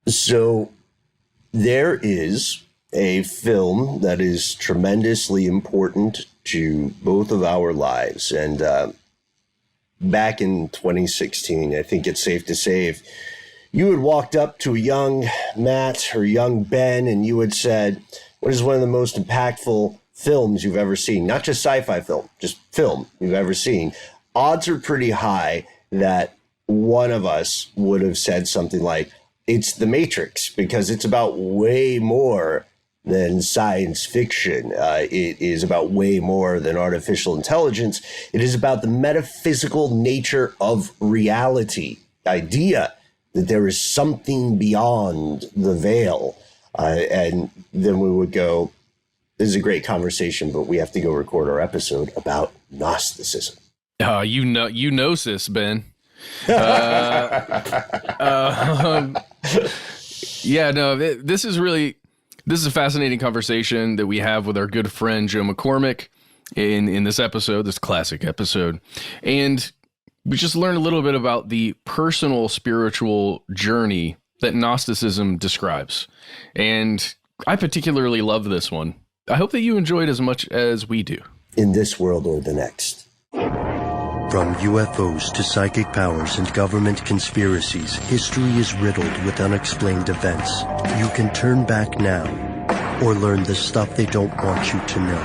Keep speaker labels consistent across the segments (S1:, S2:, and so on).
S1: So there is a film that is tremendously important to both of our lives. And back in 2016, I think it's safe to say, if you had walked up to a young Matt or young Ben and you had said, what is one of the most impactful films you've ever seen? Not just sci-fi film, just film you've ever seen. Odds are pretty high that one of us would have said something like, it's The Matrix, because it's about way more than science fiction. It is about way more than artificial intelligence. It is about the metaphysical nature of reality, idea that there is something beyond the veil. And then we would go, this is a great conversation, but we have to go record our episode about Gnosticism.
S2: Gnosis, Ben. This is a fascinating conversation that we have with our good friend Joe McCormick in this episode, this classic episode. And we just learned a little bit about the personal spiritual journey that Gnosticism describes. And I particularly love this one. I hope that you enjoyed as much as we do.
S1: In this world or the next.
S3: From UFOs to psychic powers and government conspiracies, history is riddled with unexplained events. You can turn back now or learn the stuff they don't want you to know.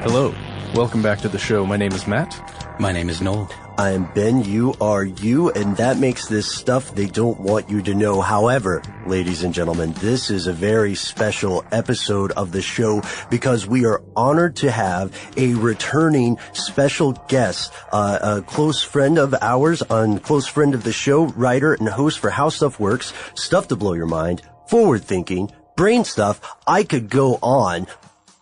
S2: Hello. Welcome back to the show. My name is Matt.
S4: My name is Noel.
S3: I am Ben, you are you, and that makes this stuff they don't want you to know. However, ladies and gentlemen, this is a very special episode of the show because we are honored to have a returning special guest, a close friend of ours, close friend of the show, writer and host for How Stuff Works, Stuff to Blow Your Mind, Forward Thinking, Brain Stuff. I could go on,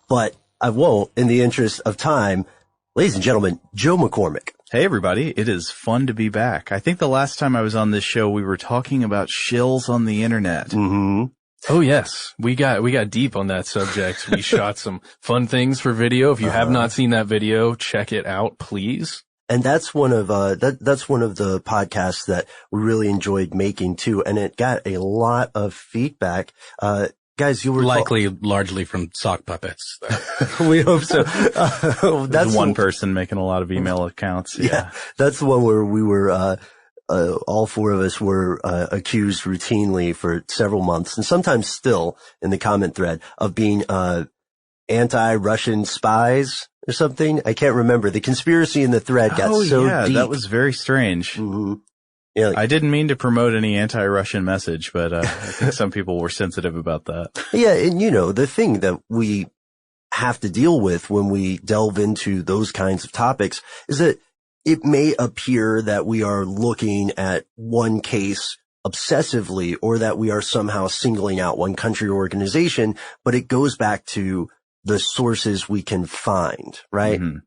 S3: but I won't in the interest of time. Ladies and gentlemen, Joe McCormick.
S4: Hey everybody, it is fun to be back. I think the last time I was on this show, we were talking about shills on the internet.
S3: Mm-hmm.
S2: Oh yes, we got deep on that subject. We shot some fun things for video. If you have not seen that video, check it out, please.
S3: And that's one of that's one of the podcasts that we really enjoyed making too, and it got a lot of feedback. Guys, you were
S4: largely from sock puppets.
S3: We hope so.
S4: That's one person making a lot of email accounts.
S3: Yeah. That's the one where we were, all four of us were, accused routinely for several months and sometimes still in the comment thread of being, anti-Russian spies or something. I can't remember. The conspiracy in the thread got so deep.
S4: That was very strange.
S3: Mm-hmm. Yeah,
S4: I didn't mean to promote any anti-Russian message, but I think some people were sensitive about that.
S3: Yeah, and the thing that we have to deal with when we delve into those kinds of topics is that it may appear that we are looking at one case obsessively or that we are somehow singling out one country or organization, but it goes back to the sources we can find, right?
S4: Mm-hmm.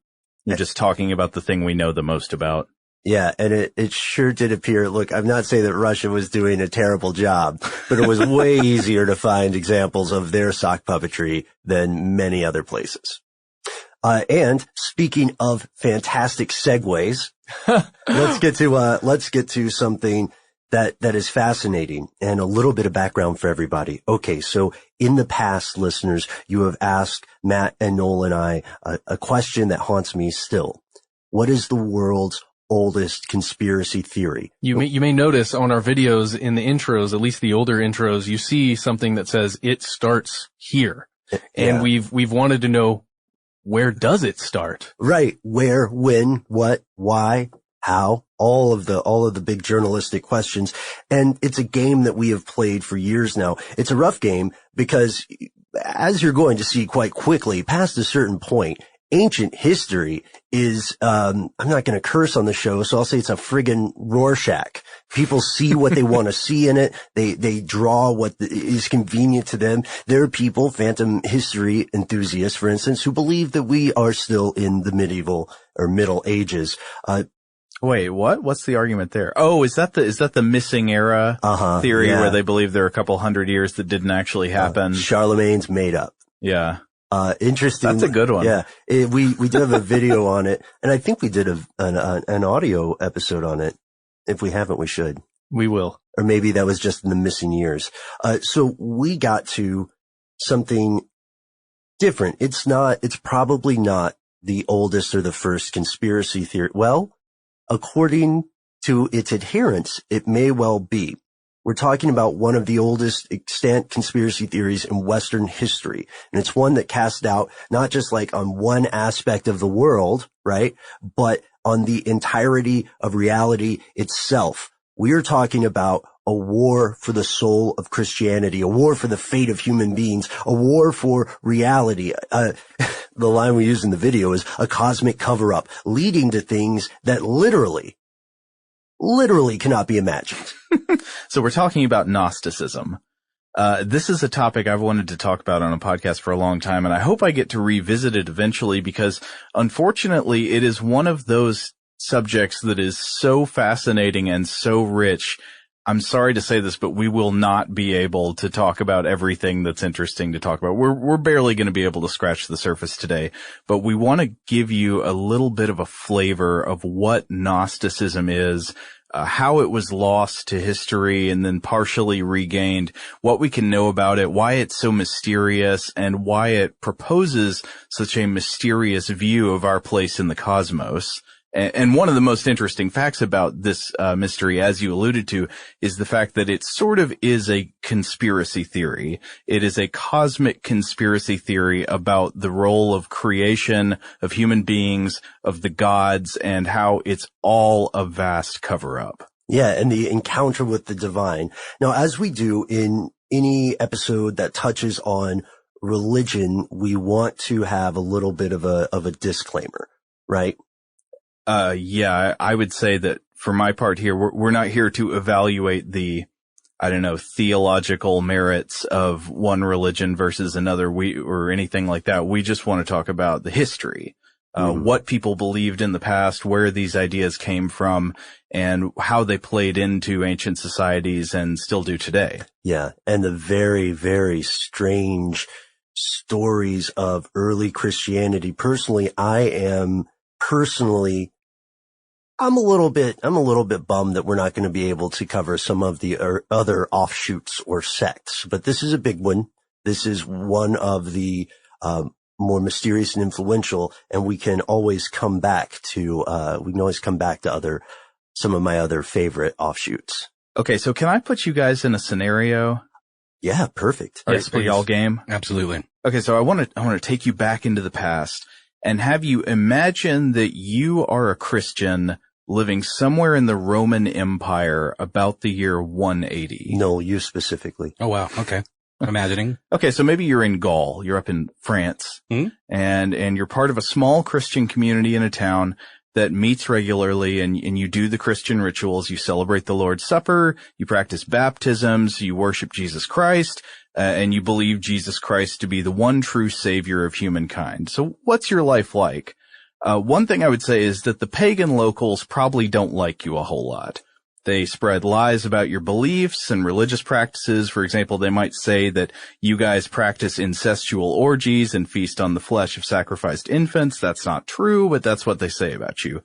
S4: You're just talking about the thing we know the most about.
S3: Yeah, and it sure did appear, look, I'm not saying that Russia was doing a terrible job, but it was way easier to find examples of their sock puppetry than many other places. And speaking of fantastic segues, let's get to something that is fascinating and a little bit of background for everybody. Okay, so in the past, listeners, you have asked Matt and Noel and I a question that haunts me still. What is the world's oldest conspiracy theory?
S2: You may notice on our videos in the intros, at least the older intros, you see something that says it starts here. And we've wanted to know, where does it start?
S3: Right. Where, when, what, why, how, all of the big journalistic questions. And it's a game that we have played for years now. It's a rough game because, as you're going to see quite quickly, past a certain point, ancient history is, I'm not going to curse on the show, so I'll say it's a friggin' Rorschach. People see what they want to see in it. They draw what is convenient to them. There are people, phantom history enthusiasts, for instance, who believe that we are still in the medieval or Middle Ages.
S4: Wait, what? What's the argument there? Oh, is that the missing era theory where they believe there are a couple hundred years that didn't actually happen?
S3: Charlemagne's made up.
S4: Yeah.
S3: Interesting.
S4: That's a good one.
S3: Yeah. We did have a video on it, and I think we did an audio episode on it. If we haven't, we should.
S4: We will.
S3: Or maybe that was just in the missing years. So we got to something different. It's probably not the oldest or the first conspiracy theory. Well, according to its adherents, it may well be. We're talking about one of the oldest extant conspiracy theories in Western history. And it's one that casts doubt not just like on one aspect of the world, right? But on the entirety of reality itself. We are talking about a war for the soul of Christianity, a war for the fate of human beings, a war for reality. The line we use in the video is a cosmic cover-up leading to things that literally cannot be imagined.
S4: So we're talking about Gnosticism. This is a topic I've wanted to talk about on a podcast for a long time, and I hope I get to revisit it eventually because, unfortunately, it is one of those subjects that is so fascinating and so rich. I'm sorry to say this, but we will not be able to talk about everything that's interesting to talk about. We're barely going to be able to scratch the surface today, but we want to give you a little bit of a flavor of what Gnosticism is, how it was lost to history and then partially regained, what we can know about it, why it's so mysterious, and why it proposes such a mysterious view of our place in the cosmos. And one of the most interesting facts about this mystery, as you alluded to, is the fact that it sort of is a conspiracy theory. It is a cosmic conspiracy theory about the role of creation, of human beings, of the gods, and how it's all a vast cover-up.
S3: Yeah, and the encounter with the divine. Now, as we do in any episode that touches on religion, we want to have a little bit of a disclaimer, right?
S4: Yeah, I would say that for my part here, we're not here to evaluate the, theological merits of one religion versus another, or anything like that. We just want to talk about the history, what people believed in the past, where these ideas came from, and how they played into ancient societies and still do today. Yeah,
S3: and the very, very strange stories of early Christianity. Personally, I'm a little bit bummed that we're not going to be able to cover some of the other offshoots or sects, but this is a big one. This is one of the more mysterious and influential, and we can always come back to some of my other favorite offshoots.
S4: Okay, so can I put you guys in a scenario?
S3: Yeah, perfect.
S4: Yes, for y'all game.
S5: Absolutely.
S4: Okay, so I want to take you back into the past and have you imagine that you are a Christian living somewhere in the Roman Empire about the year 180.
S3: No, you specifically.
S5: Oh, wow. Okay. Imagining.
S4: Okay, so maybe you're in Gaul. You're up in France. And you're part of a small Christian community in a town that meets regularly, and you do the Christian rituals. You celebrate the Lord's Supper. You practice baptisms. You worship Jesus Christ. And you believe Jesus Christ to be the one true savior of humankind. So what's your life like? One thing I would say is that the pagan locals probably don't like you a whole lot. They spread lies about your beliefs and religious practices. For example, they might say that you guys practice incestual orgies and feast on the flesh of sacrificed infants. That's not true, but that's what they say about you.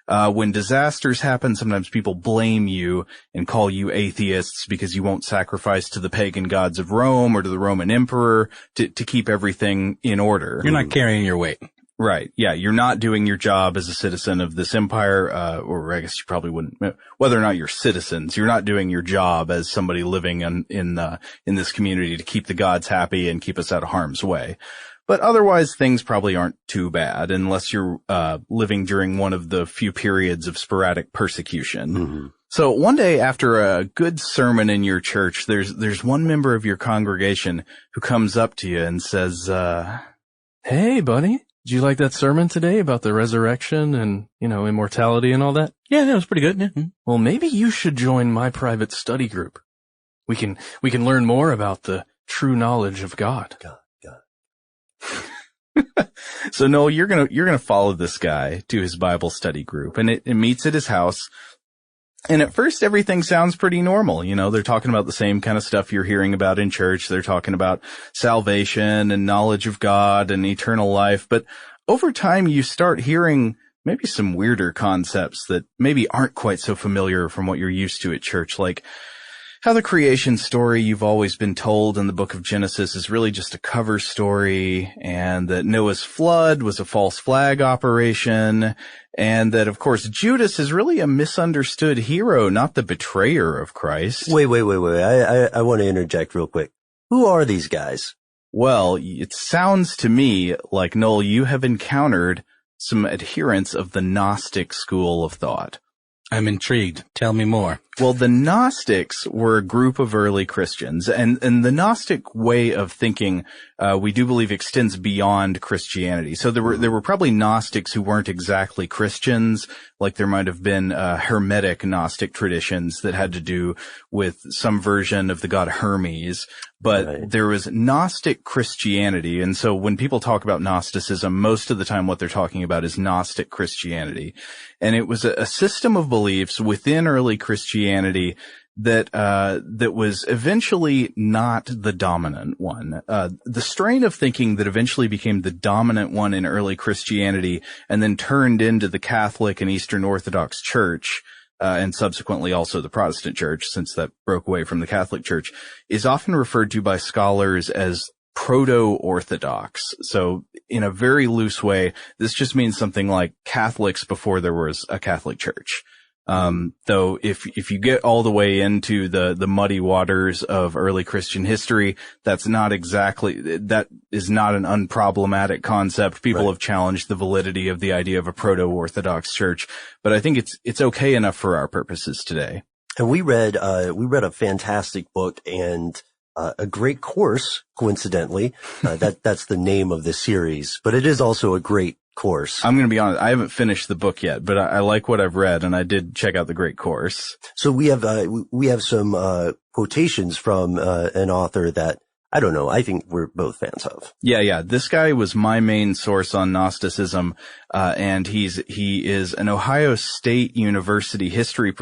S4: When disasters happen, sometimes people blame you and call you atheists because you won't sacrifice to the pagan gods of Rome or to the Roman emperor to keep everything in order.
S5: You're not carrying your weight.
S4: Right. Yeah. You're not doing your job as a citizen of this empire, or I guess you probably wouldn't, whether or not you're citizens, you're not doing your job as somebody living in this community to keep the gods happy and keep us out of harm's way. But otherwise, things probably aren't too bad unless you're, living during one of the few periods of sporadic persecution. Mm-hmm. So one day after a good sermon in your church, there's one member of your congregation who comes up to you and says,
S2: "Hey, buddy. Did you like that sermon today about the resurrection and, immortality and all that?"
S5: Yeah, that was pretty good. Yeah.
S2: Well, maybe you should join my private study group. We can learn more about the true knowledge of God.
S4: So Noel, you're gonna follow this guy to his Bible study group, and it meets at his house. And at first, everything sounds pretty normal. You know, they're talking about the same kind of stuff you're hearing about in church. They're talking about salvation and knowledge of God and eternal life. But over time, you start hearing maybe some weirder concepts that maybe aren't quite so familiar from what you're used to at church, like how the creation story you've always been told in the book of Genesis is really just a cover story, and that Noah's flood was a false flag operation, and that, of course, Judas is really a misunderstood hero, not the betrayer of Christ.
S3: Wait. I want to interject real quick. Who are these guys?
S4: Well, it sounds to me like, Noel, you have encountered some adherents of the Gnostic school of thought.
S5: I'm intrigued. Tell me more.
S4: Well, the Gnostics were a group of early Christians, and the Gnostic way of thinking, we do believe extends beyond Christianity. So there were probably Gnostics who weren't exactly Christians, like there might have been Hermetic Gnostic traditions that had to do with some version of the god Hermes, but right. There was Gnostic Christianity, and so when people talk about Gnosticism, most of the time what they're talking about is Gnostic Christianity. And it was a system of beliefs within early Christianity that was eventually not the dominant one. The strain of thinking that eventually became the dominant one in early Christianity and then turned into the Catholic and Eastern Orthodox Church, and subsequently also the Protestant Church, since that broke away from the Catholic Church, is often referred to by scholars as Proto-orthodox. So in a very loose way, this just means something like Catholics before there was a Catholic Church. Though if you get all the way into the muddy waters of early Christian history, that is not an unproblematic concept. People have challenged the validity of the idea of a proto-orthodox church, but I think it's okay enough for our purposes today.
S3: And we read a fantastic book and a great course, coincidentally. That's the name of the series, but it is also a great course.
S4: I'm going to be honest, I haven't finished the book yet, but I like what I've read, and I did check out the great course.
S3: So we have some quotations from an author that I don't know, I think we're both fans of.
S4: Yeah. This guy was my main source on Gnosticism, and he is an Ohio State University history of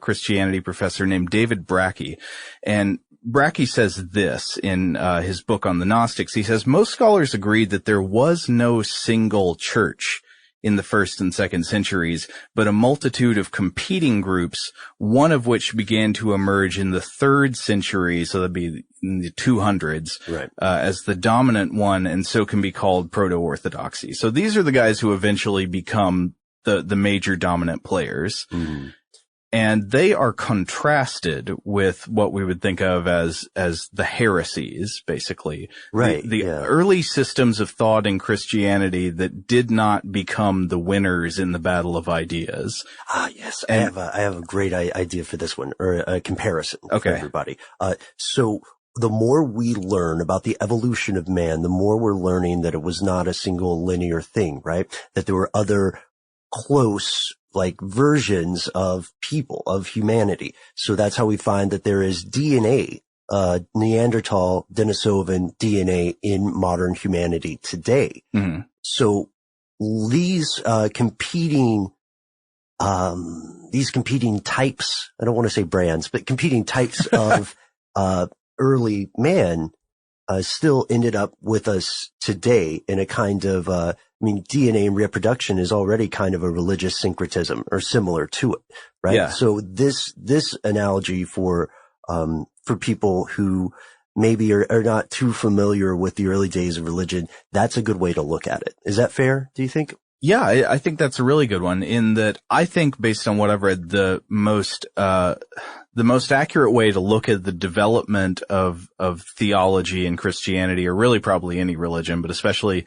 S4: Christianity professor named David Brackey. And Brackey says this in his book on the Gnostics. He says, most scholars agreed that there was no single church in the 1st and 2nd centuries, but a multitude of competing groups, one of which began to emerge in the 3rd century, so that'd be in the 200s, right, as the dominant one, and so can be called proto-orthodoxy. So these are the guys who eventually become the major dominant players. Mm-hmm. And they are contrasted with what we would think of as the heresies, basically.
S3: Right.
S4: The early systems of thought in Christianity that did not become the winners in the battle of ideas.
S3: Ah, yes. I have a great idea for this one, or a comparison for everybody. So the more we learn about the evolution of man, the more we're learning that it was not a single linear thing, right? That there were other close versions of people, of humanity. So that's how we find that there is DNA, Neanderthal, Denisovan DNA in modern humanity today. Mm-hmm. So these competing types, I don't want to say brands, but competing types of early man still ended up with us today in a kind of DNA and reproduction is already kind of a religious syncretism or similar to it, right? Yeah. So this analogy for people who maybe are not too familiar with the early days of religion, that's a good way to look at it. Is that fair, do you think?
S4: Yeah, I think that's a really good one, in that I think, based on what I've read, the most accurate way to look at the development of theology in Christianity, or really probably any religion, but especially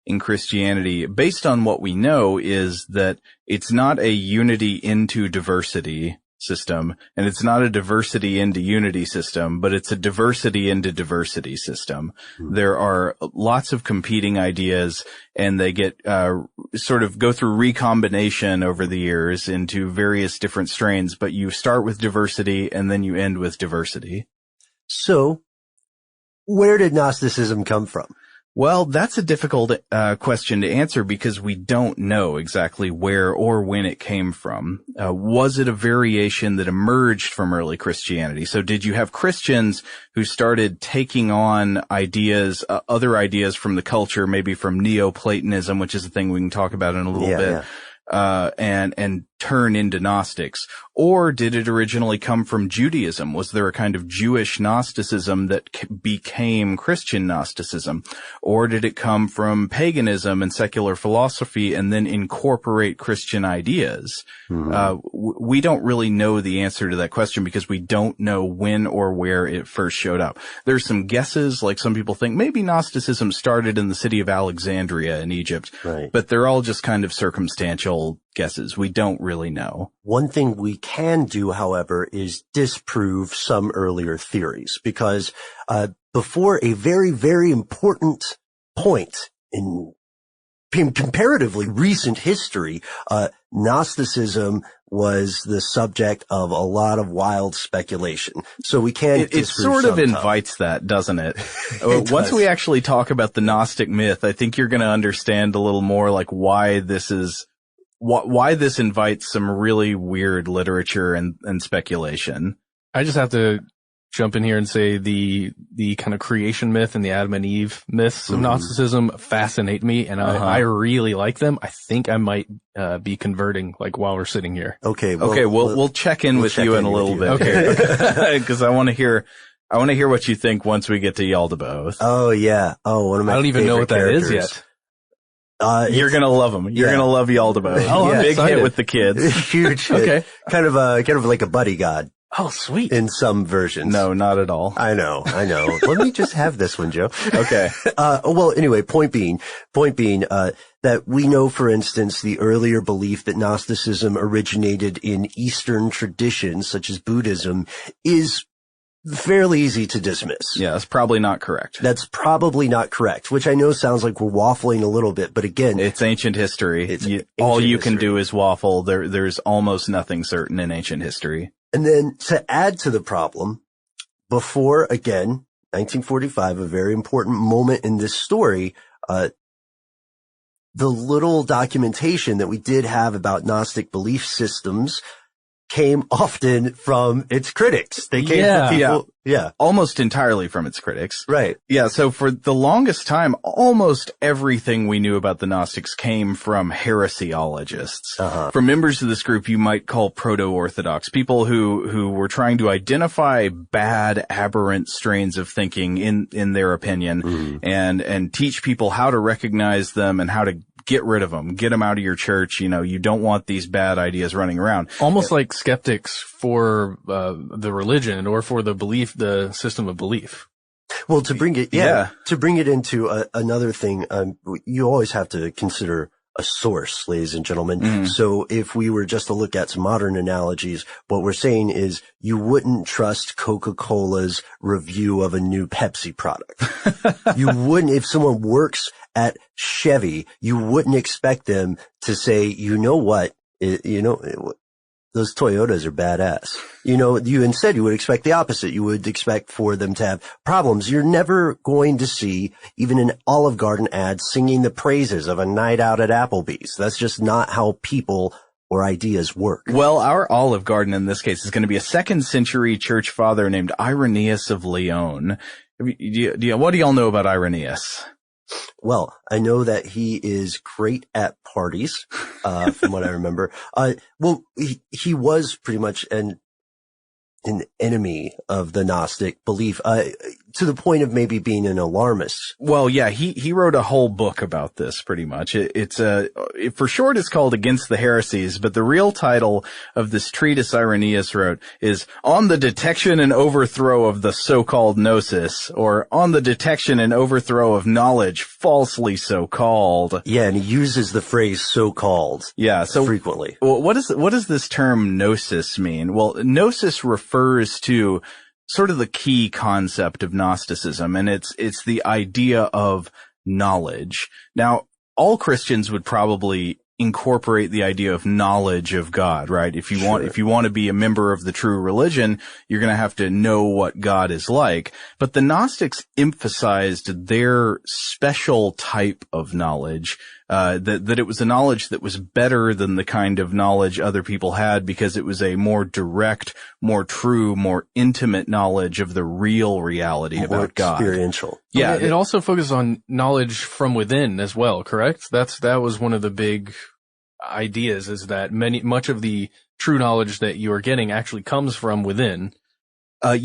S4: in Christianity, based on what we know, is that it's not a unity into diversity system, and it's not a diversity into unity system, but it's a diversity into diversity system. Mm-hmm. There are lots of competing ideas, and they get sort of go through recombination over the years into various different strains, but you start with diversity and then you end with diversity.
S3: So where did Gnosticism come from?
S4: Well, that's a difficult question to answer because we don't know exactly where or when it came from. Was it a variation that emerged from early Christianity? So did you have Christians who started taking on ideas, other ideas from the culture, maybe from Neoplatonism, which is a thing we can talk about in a little bit, and turn into Gnostics? Or did it originally come from Judaism? Was there a kind of Jewish Gnosticism that became Christian Gnosticism? Or did it come from paganism and secular philosophy and then incorporate Christian ideas? We don't really know the answer to that question because we don't know when or where it first showed up. There's some guesses, like some people think maybe Gnosticism started in the city of Alexandria in Egypt, but they're all just kind of circumstantial guesses. We don't really know.
S3: One thing we can do, however, is disprove some earlier theories, because before a very, very important point in comparatively recent history, Gnosticism was the subject of a lot of wild speculation. So we can't
S4: It sort of invites that, doesn't it? Once we actually talk about the Gnostic myth, I think you're going to understand a little more like why this invites some really weird literature and speculation.
S2: I just have to jump in here and say the kind of creation myth and the Adam and Eve myths of Gnosticism fascinate me, and I really like them. I think I might be converting like while we're sitting here.
S3: Okay.
S4: We'll check in with you in a little bit. Okay. Because I want to hear what you think once we get to Yaldabaoth.
S3: Oh yeah. Oh, one of my
S2: I don't even know what that
S3: characters.
S2: Is yet.
S4: You're gonna love them. You're gonna love Yaldabaoth.
S2: Oh, I'm
S4: big
S2: excited.
S4: hit with the kids.
S3: Huge hit.
S2: Okay.
S3: Kind of like a buddy god.
S2: Oh, sweet.
S3: In some versions.
S4: No, not at all.
S3: I know. Let me just have this one, Joe.
S4: Okay.
S3: Well, anyway, point being, that we know, for instance, the earlier belief that Gnosticism originated in Eastern traditions, such as Buddhism, is fairly easy to dismiss.
S4: Yeah, that's probably not correct.
S3: That's probably not correct, which I know sounds like we're waffling a little bit, but again,
S4: it's ancient history. All you can do is waffle. There's almost nothing certain in ancient history.
S3: And then to add to the problem, before, again, 1945, a very important moment in this story, the little documentation that we did have about Gnostic belief systems came often from its critics. They came from people. Yeah.
S4: Almost entirely from its critics.
S3: Right.
S4: Yeah. So for the longest time, almost everything we knew about the Gnostics came from heresiologists. From members of this group you might call proto-orthodox, people who were trying to identify bad, aberrant strains of thinking in their opinion and teach people how to recognize them and how to get rid of them, get them out of your church. You don't want these bad ideas running around.
S2: Almost like skeptics for the religion or for the system of belief.
S3: Well, to bring it into another thing, you always have to consider a source, ladies and gentlemen. So if we were just to look at some modern analogies, what we're saying is you wouldn't trust Coca-Cola's review of a new Pepsi product. You wouldn't, if someone works at Chevy, you wouldn't expect them to say, those Toyotas are badass. You would expect the opposite. You would expect for them to have problems. You're never going to see even an Olive Garden ad singing the praises of a night out at Applebee's. That's just not how people or ideas work.
S4: Well, our Olive Garden in this case is going to be a 2nd century church father named Irenaeus of Lyon. What do y'all know about Irenaeus?
S3: Well, I know that he is great at parties, from what I remember. He was pretty much an enemy of the Gnostic belief, to the point of maybe being an alarmist.
S4: Well, yeah, he wrote a whole book about this pretty much. For short, it's called Against the Heresies, but the real title of this treatise Irenaeus wrote is On the Detection and Overthrow of the So-Called Gnosis, or On the Detection and Overthrow of Knowledge Falsely So-Called.
S3: Yeah, and he uses the phrase so-called frequently.
S4: Well, what does this term gnosis mean? Well, gnosis refers to sort of the key concept of Gnosticism, and it's the idea of knowledge. Now, all Christians would probably incorporate the idea of knowledge of God, right? If you want to be a member of the true religion, you're going to have to know what God is like. But the Gnostics emphasized their special type of knowledge, that it was a knowledge that was better than the kind of knowledge other people had, because it was a more direct, more true, more intimate knowledge of the real reality
S3: More
S4: about God.
S3: experiential.
S4: Yeah.
S2: It also focuses on knowledge from within as well, correct? That was one of the big ideas, is that much of the true knowledge that you are getting actually comes from within.
S4: There's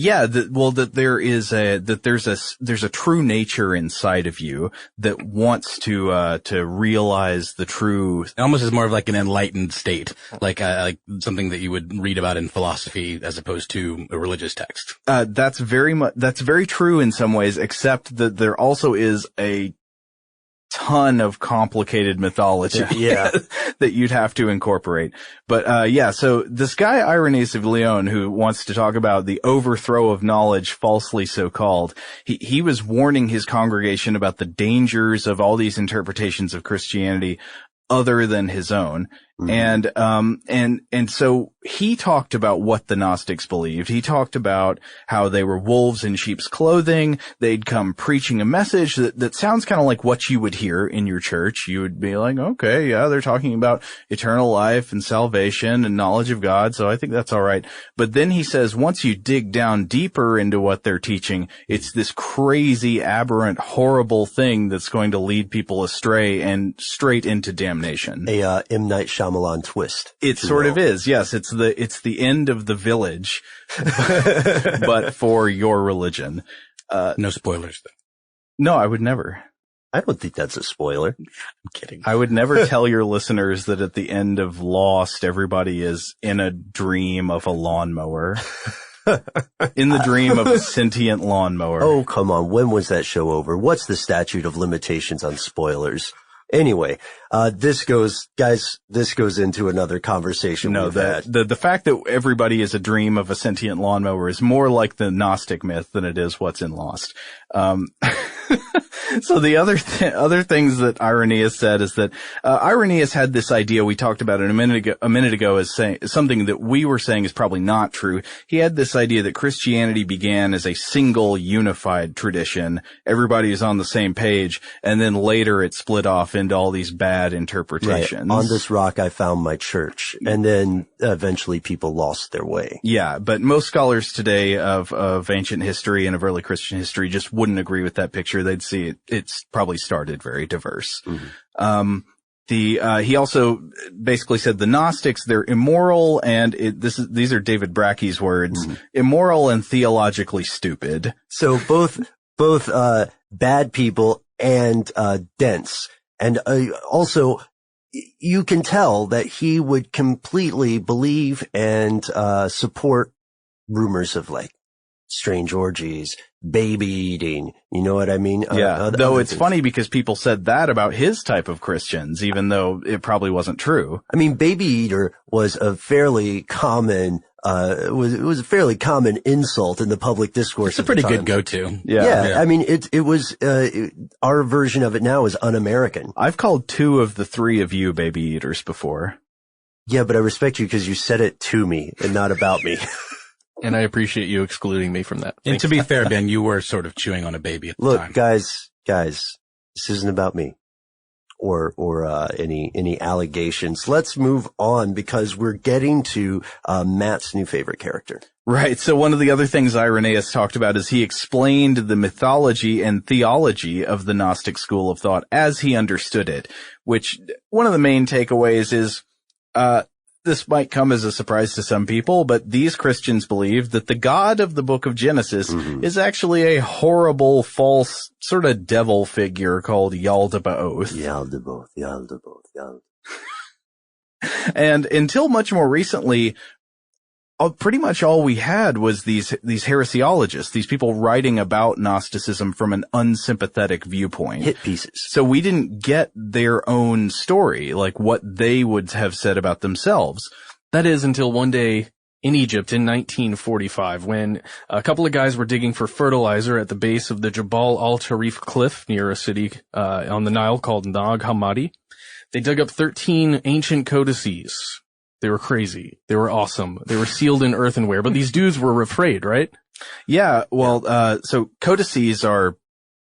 S4: a true nature inside of you that wants to realize the true.
S5: It almost is more of like an enlightened state, like something that you would read about in philosophy as opposed to a religious text.
S4: That's very true in some ways, except that there also is a ton of complicated mythology that you'd have to incorporate. But so this guy Irenaeus of Lyon, who wants to talk about the overthrow of knowledge, falsely so called, he was warning his congregation about the dangers of all these interpretations of Christianity other than his own. Mm-hmm. And so he talked about what the Gnostics believed. He talked about how they were wolves in sheep's clothing. They'd come preaching a message that sounds kind of like what you would hear in your church. You would be like, okay, yeah, they're talking about eternal life and salvation and knowledge of God, so I think that's all right. But then he says, once you dig down deeper into what they're teaching, it's this crazy, aberrant, horrible thing that's going to lead people astray and straight into damnation.
S3: A M. Night Shyamalan twist.
S4: It sort of is, yes. It's the end of the village, but for your religion.
S5: No spoilers, though.
S4: No, I would never.
S3: I don't think that's a spoiler.
S5: I'm kidding.
S4: I would never tell your listeners that at the end of Lost, everybody is in a dream of a lawnmower. In the dream of a sentient lawnmower.
S3: Oh, come on. When was that show over? What's the statute of limitations on spoilers? Anyway, this goes into another conversation.
S4: No, the fact that everybody is a dream of a sentient lawnmower is more like the Gnostic myth than it is what's in Lost. So the other things that Irenaeus said is that, Irenaeus had this idea we talked about it a minute ago as saying something that we were saying is probably not true. He had this idea that Christianity began as a single unified tradition. Everybody is on the same page, and then later it split off into all these bad interpretations.
S3: Right. On this rock I found my church, and then eventually people lost their way.
S4: Yeah, but most scholars today of ancient history and of early Christian history just wouldn't agree with that picture. They'd see it's probably started very diverse. Mm-hmm. He also basically said the Gnostics, they're immoral, and these are David Brackey's words, mm-hmm. immoral and theologically stupid.
S3: So both bad people and dense. And also, you can tell that he would completely believe and support rumors of like strange orgies, baby eating. You know what I mean?
S4: Yeah. Though it's funny because people said that about his type of Christians, even though it probably wasn't true.
S3: I mean, baby eater was a fairly common it was a fairly common insult in the public discourse.
S5: It's a pretty good go-to.
S3: Yeah. I mean, it was, our version of it now is un-American.
S4: I've called 2 of the 3 of you baby eaters before.
S3: Yeah, but I respect you because you said it to me and not about me.
S2: And I appreciate you excluding me from that.
S5: And to be fair, Ben, you were sort of chewing on a baby at the time.
S3: Look, guys, this isn't about me or any allegations. Let's move on because we're getting to Matt's new favorite character.
S4: Right. So one of the other things Irenaeus talked about is he explained the mythology and theology of the Gnostic school of thought as he understood it, which one of the main takeaways is, this might come as a surprise to some people, but these Christians believe that the God of the book of Genesis mm-hmm. is actually a horrible, false, sort of devil figure called Yaldabaoth.
S3: Yaldabaoth.
S4: And until much more recently, pretty much all we had was these heresiologists, these people writing about Gnosticism from an unsympathetic viewpoint.
S3: Hit pieces.
S4: So we didn't get their own story, like what they would have said about themselves.
S2: That is until one day in Egypt in 1945 when a couple of guys were digging for fertilizer at the base of the Jabal al-Tarif cliff near a city on the Nile called Nag Hammadi. They dug up 13 ancient codices. They were crazy. They were awesome. They were sealed in earthenware, but these dudes were afraid, right?
S4: Yeah. Well, so codices are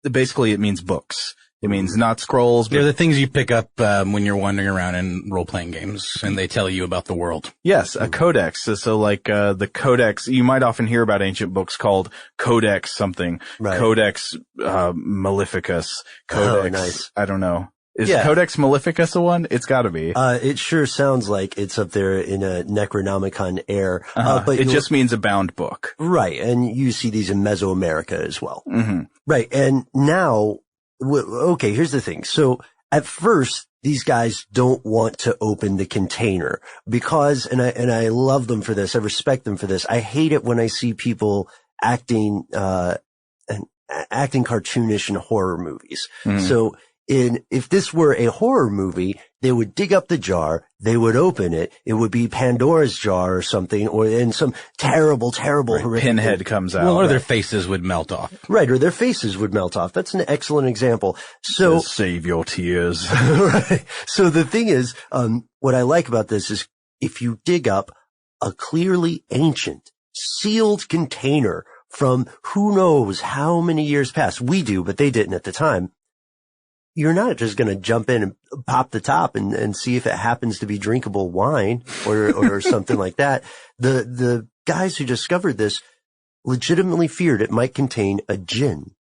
S4: basically, it means books. It means not scrolls.
S5: They're the things you pick up when you're wandering around in role-playing games, and they tell you about the world.
S4: Yes, a codex. So like the codex, you might often hear about ancient books called Codex something.
S3: Right.
S4: Codex Maleficus. Codex.
S3: Oh, nice.
S4: I don't know. Is Codex Maleficus a one? It's got to be.
S3: It sure sounds like it's up there in a Necronomicon air. But
S4: it just means a bound book.
S3: Right. And you see these in Mesoamerica as well.
S4: Mm-hmm.
S3: Right. And now, okay, here's the thing. So at first, these guys don't want to open the container because, and I love them for this. I respect them for this. I hate it when I see people acting cartoonish in horror movies. Mm-hmm. So if this were a horror movie, they would dig up the jar, they would open it, it would be Pandora's jar or something, or in some terrible, horrific
S4: Pinhead comes out.
S5: Well, or their faces would melt off.
S3: Right, or their faces would melt off. That's an excellent example. So
S4: save your tears.
S3: Right. So the thing is, what I like about this is if you dig up a clearly ancient, sealed container from who knows how many years past, we do, but they didn't at the time. You're not just going to jump in and pop the top and see if it happens to be drinkable wine or something like that. The guys who discovered this legitimately feared it might contain a jinn.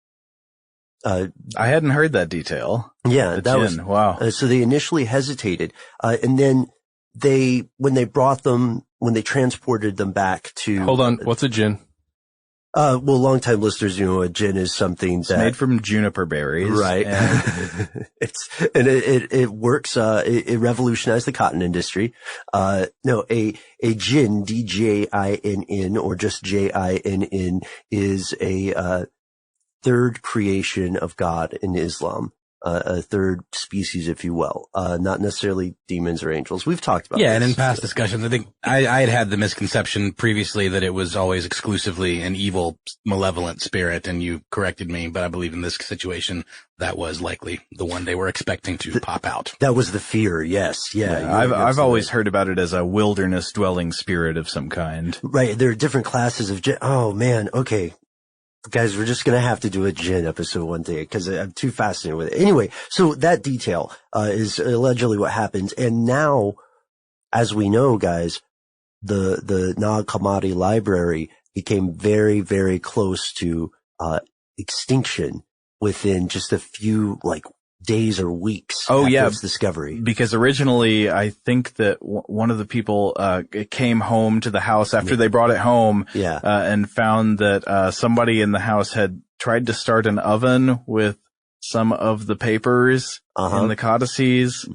S4: I hadn't heard that detail.
S3: Yeah,
S4: that was wow.
S3: So they initially hesitated, and then when they transported them back to.
S2: Hold on, what's a jinn?
S3: Well, longtime listeners, a gin is something
S4: it's made from juniper berries.
S3: Right.
S4: And
S3: it works, it revolutionized the cotton industry. A gin, D-J-I-N-N, or just J-I-N-N, is a, third creation of God in Islam. A third species, if you will, not necessarily demons or angels. We've talked about this.
S5: And in past discussions, I think I had the misconception previously that it was always exclusively an evil, malevolent spirit, and you corrected me, but I believe in this situation, that was likely the one they were expecting to pop out.
S3: That was the fear, yes. Yeah.
S4: I've always heard about it as a wilderness dwelling spirit of some kind.
S3: Right. There are different classes of oh man, okay. Guys, we're just going to have to do a gin episode one day because I'm too fascinated with it. Anyway, so that detail is allegedly what happens. And now, as we know, guys, the Nag Hammadi library became very, very close to extinction within just a few days or weeks after its discovery.
S4: Because originally, I think that one of the people came home to the house after they brought it home and found that somebody in the house had tried to start an oven with some of the papers in the codices.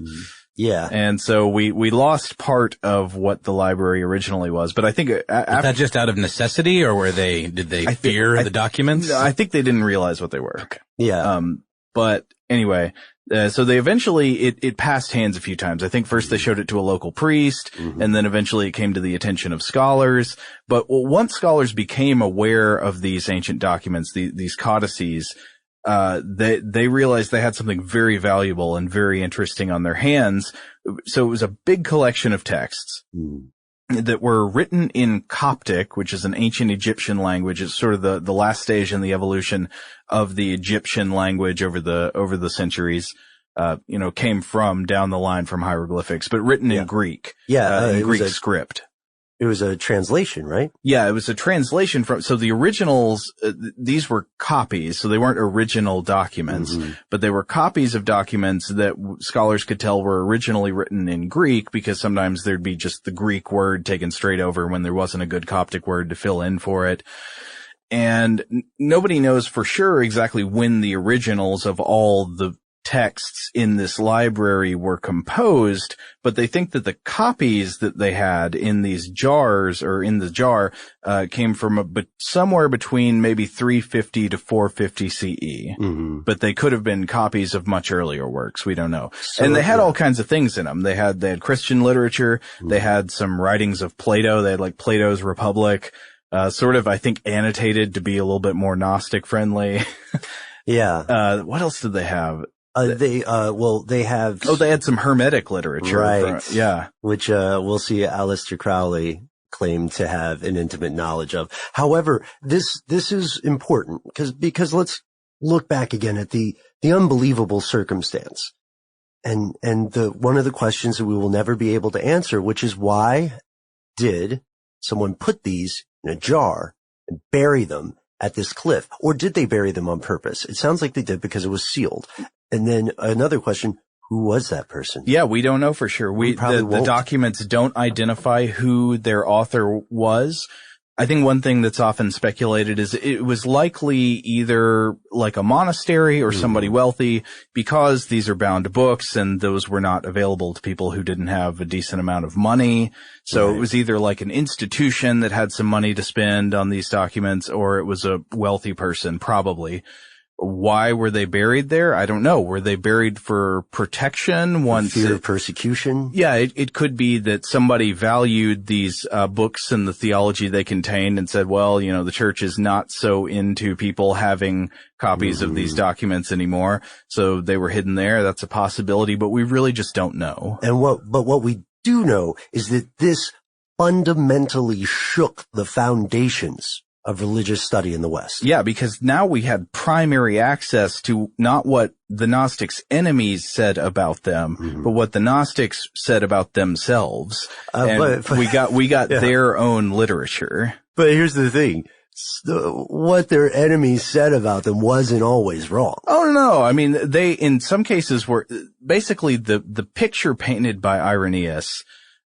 S3: Yeah.
S4: And so we lost part of what the library originally was. But I think
S5: was that just out of necessity, or did they fear the documents?
S4: I think they didn't realize what they were.
S5: Okay.
S3: Yeah.
S4: But anyway, so they eventually, it passed hands a few times. I think first they showed it to a local priest, and then eventually it came to the attention of scholars. But once scholars became aware of these ancient documents, these codices, they realized they had something very valuable and very interesting on their hands. So it was a big collection of texts that were written in Coptic, which is an ancient Egyptian language. It's sort of the last stage in the evolution of the Egyptian language over the centuries. Came from down the line from hieroglyphics, but written in Greek. In Greek script.
S3: It was a translation, right?
S4: Yeah, it was a translation so the originals, these were copies, so they weren't original documents, but they were copies of documents that scholars could tell were originally written in Greek, because sometimes there'd be just the Greek word taken straight over when there wasn't a good Coptic word to fill in for it. And nobody knows for sure exactly when the originals of all the texts in this library were composed, but they think that the copies that they had in these jars, or in the jar, came from somewhere between maybe 350 to 450 CE. But they could have been copies of much earlier works. We don't know. So, and they had all kinds of things in them. They had Christian literature. They had some writings of Plato. They had Plato's Republic, sort of, I think, annotated to be a little bit more Gnostic friendly.
S3: Yeah.
S4: What else did they have?
S3: They have.
S4: Oh, they had some Hermetic literature.
S3: Right.
S4: Yeah.
S3: Which, we'll see Aleister Crowley claim to have an intimate knowledge of. However, this is important because let's look back again at the unbelievable circumstance. And one of the questions that we will never be able to answer, which is why did someone put these in a jar and bury them at this cliff? Or did they bury them on purpose? It sounds like they did because it was sealed. And then another question, who was that person?
S4: Yeah, we don't know for sure. The documents don't identify who their author was. I think one thing that's often speculated is it was likely either like a monastery or somebody wealthy, because these are bound books and those were not available to people who didn't have a decent amount of money. So It was either like an institution that had some money to spend on these documents, or it was a wealthy person, probably. Why were they buried there? I don't know. Were they buried for protection?
S3: Fear of persecution?
S4: Yeah, it could be that somebody valued these books and the theology they contained and said, well, the church is not so into people having copies of these documents anymore. So they were hidden there. That's a possibility, but we really just don't know.
S3: But what we do know is that this fundamentally shook the foundations of religious study in the West.
S4: Yeah, because now we had primary access to not what the Gnostics' enemies said about them, but what the Gnostics said about themselves. And we got their own literature.
S3: But here's the thing. What their enemies said about them wasn't always wrong.
S4: Oh, no. I mean, they, in some cases, were basically the picture painted by Irenaeus,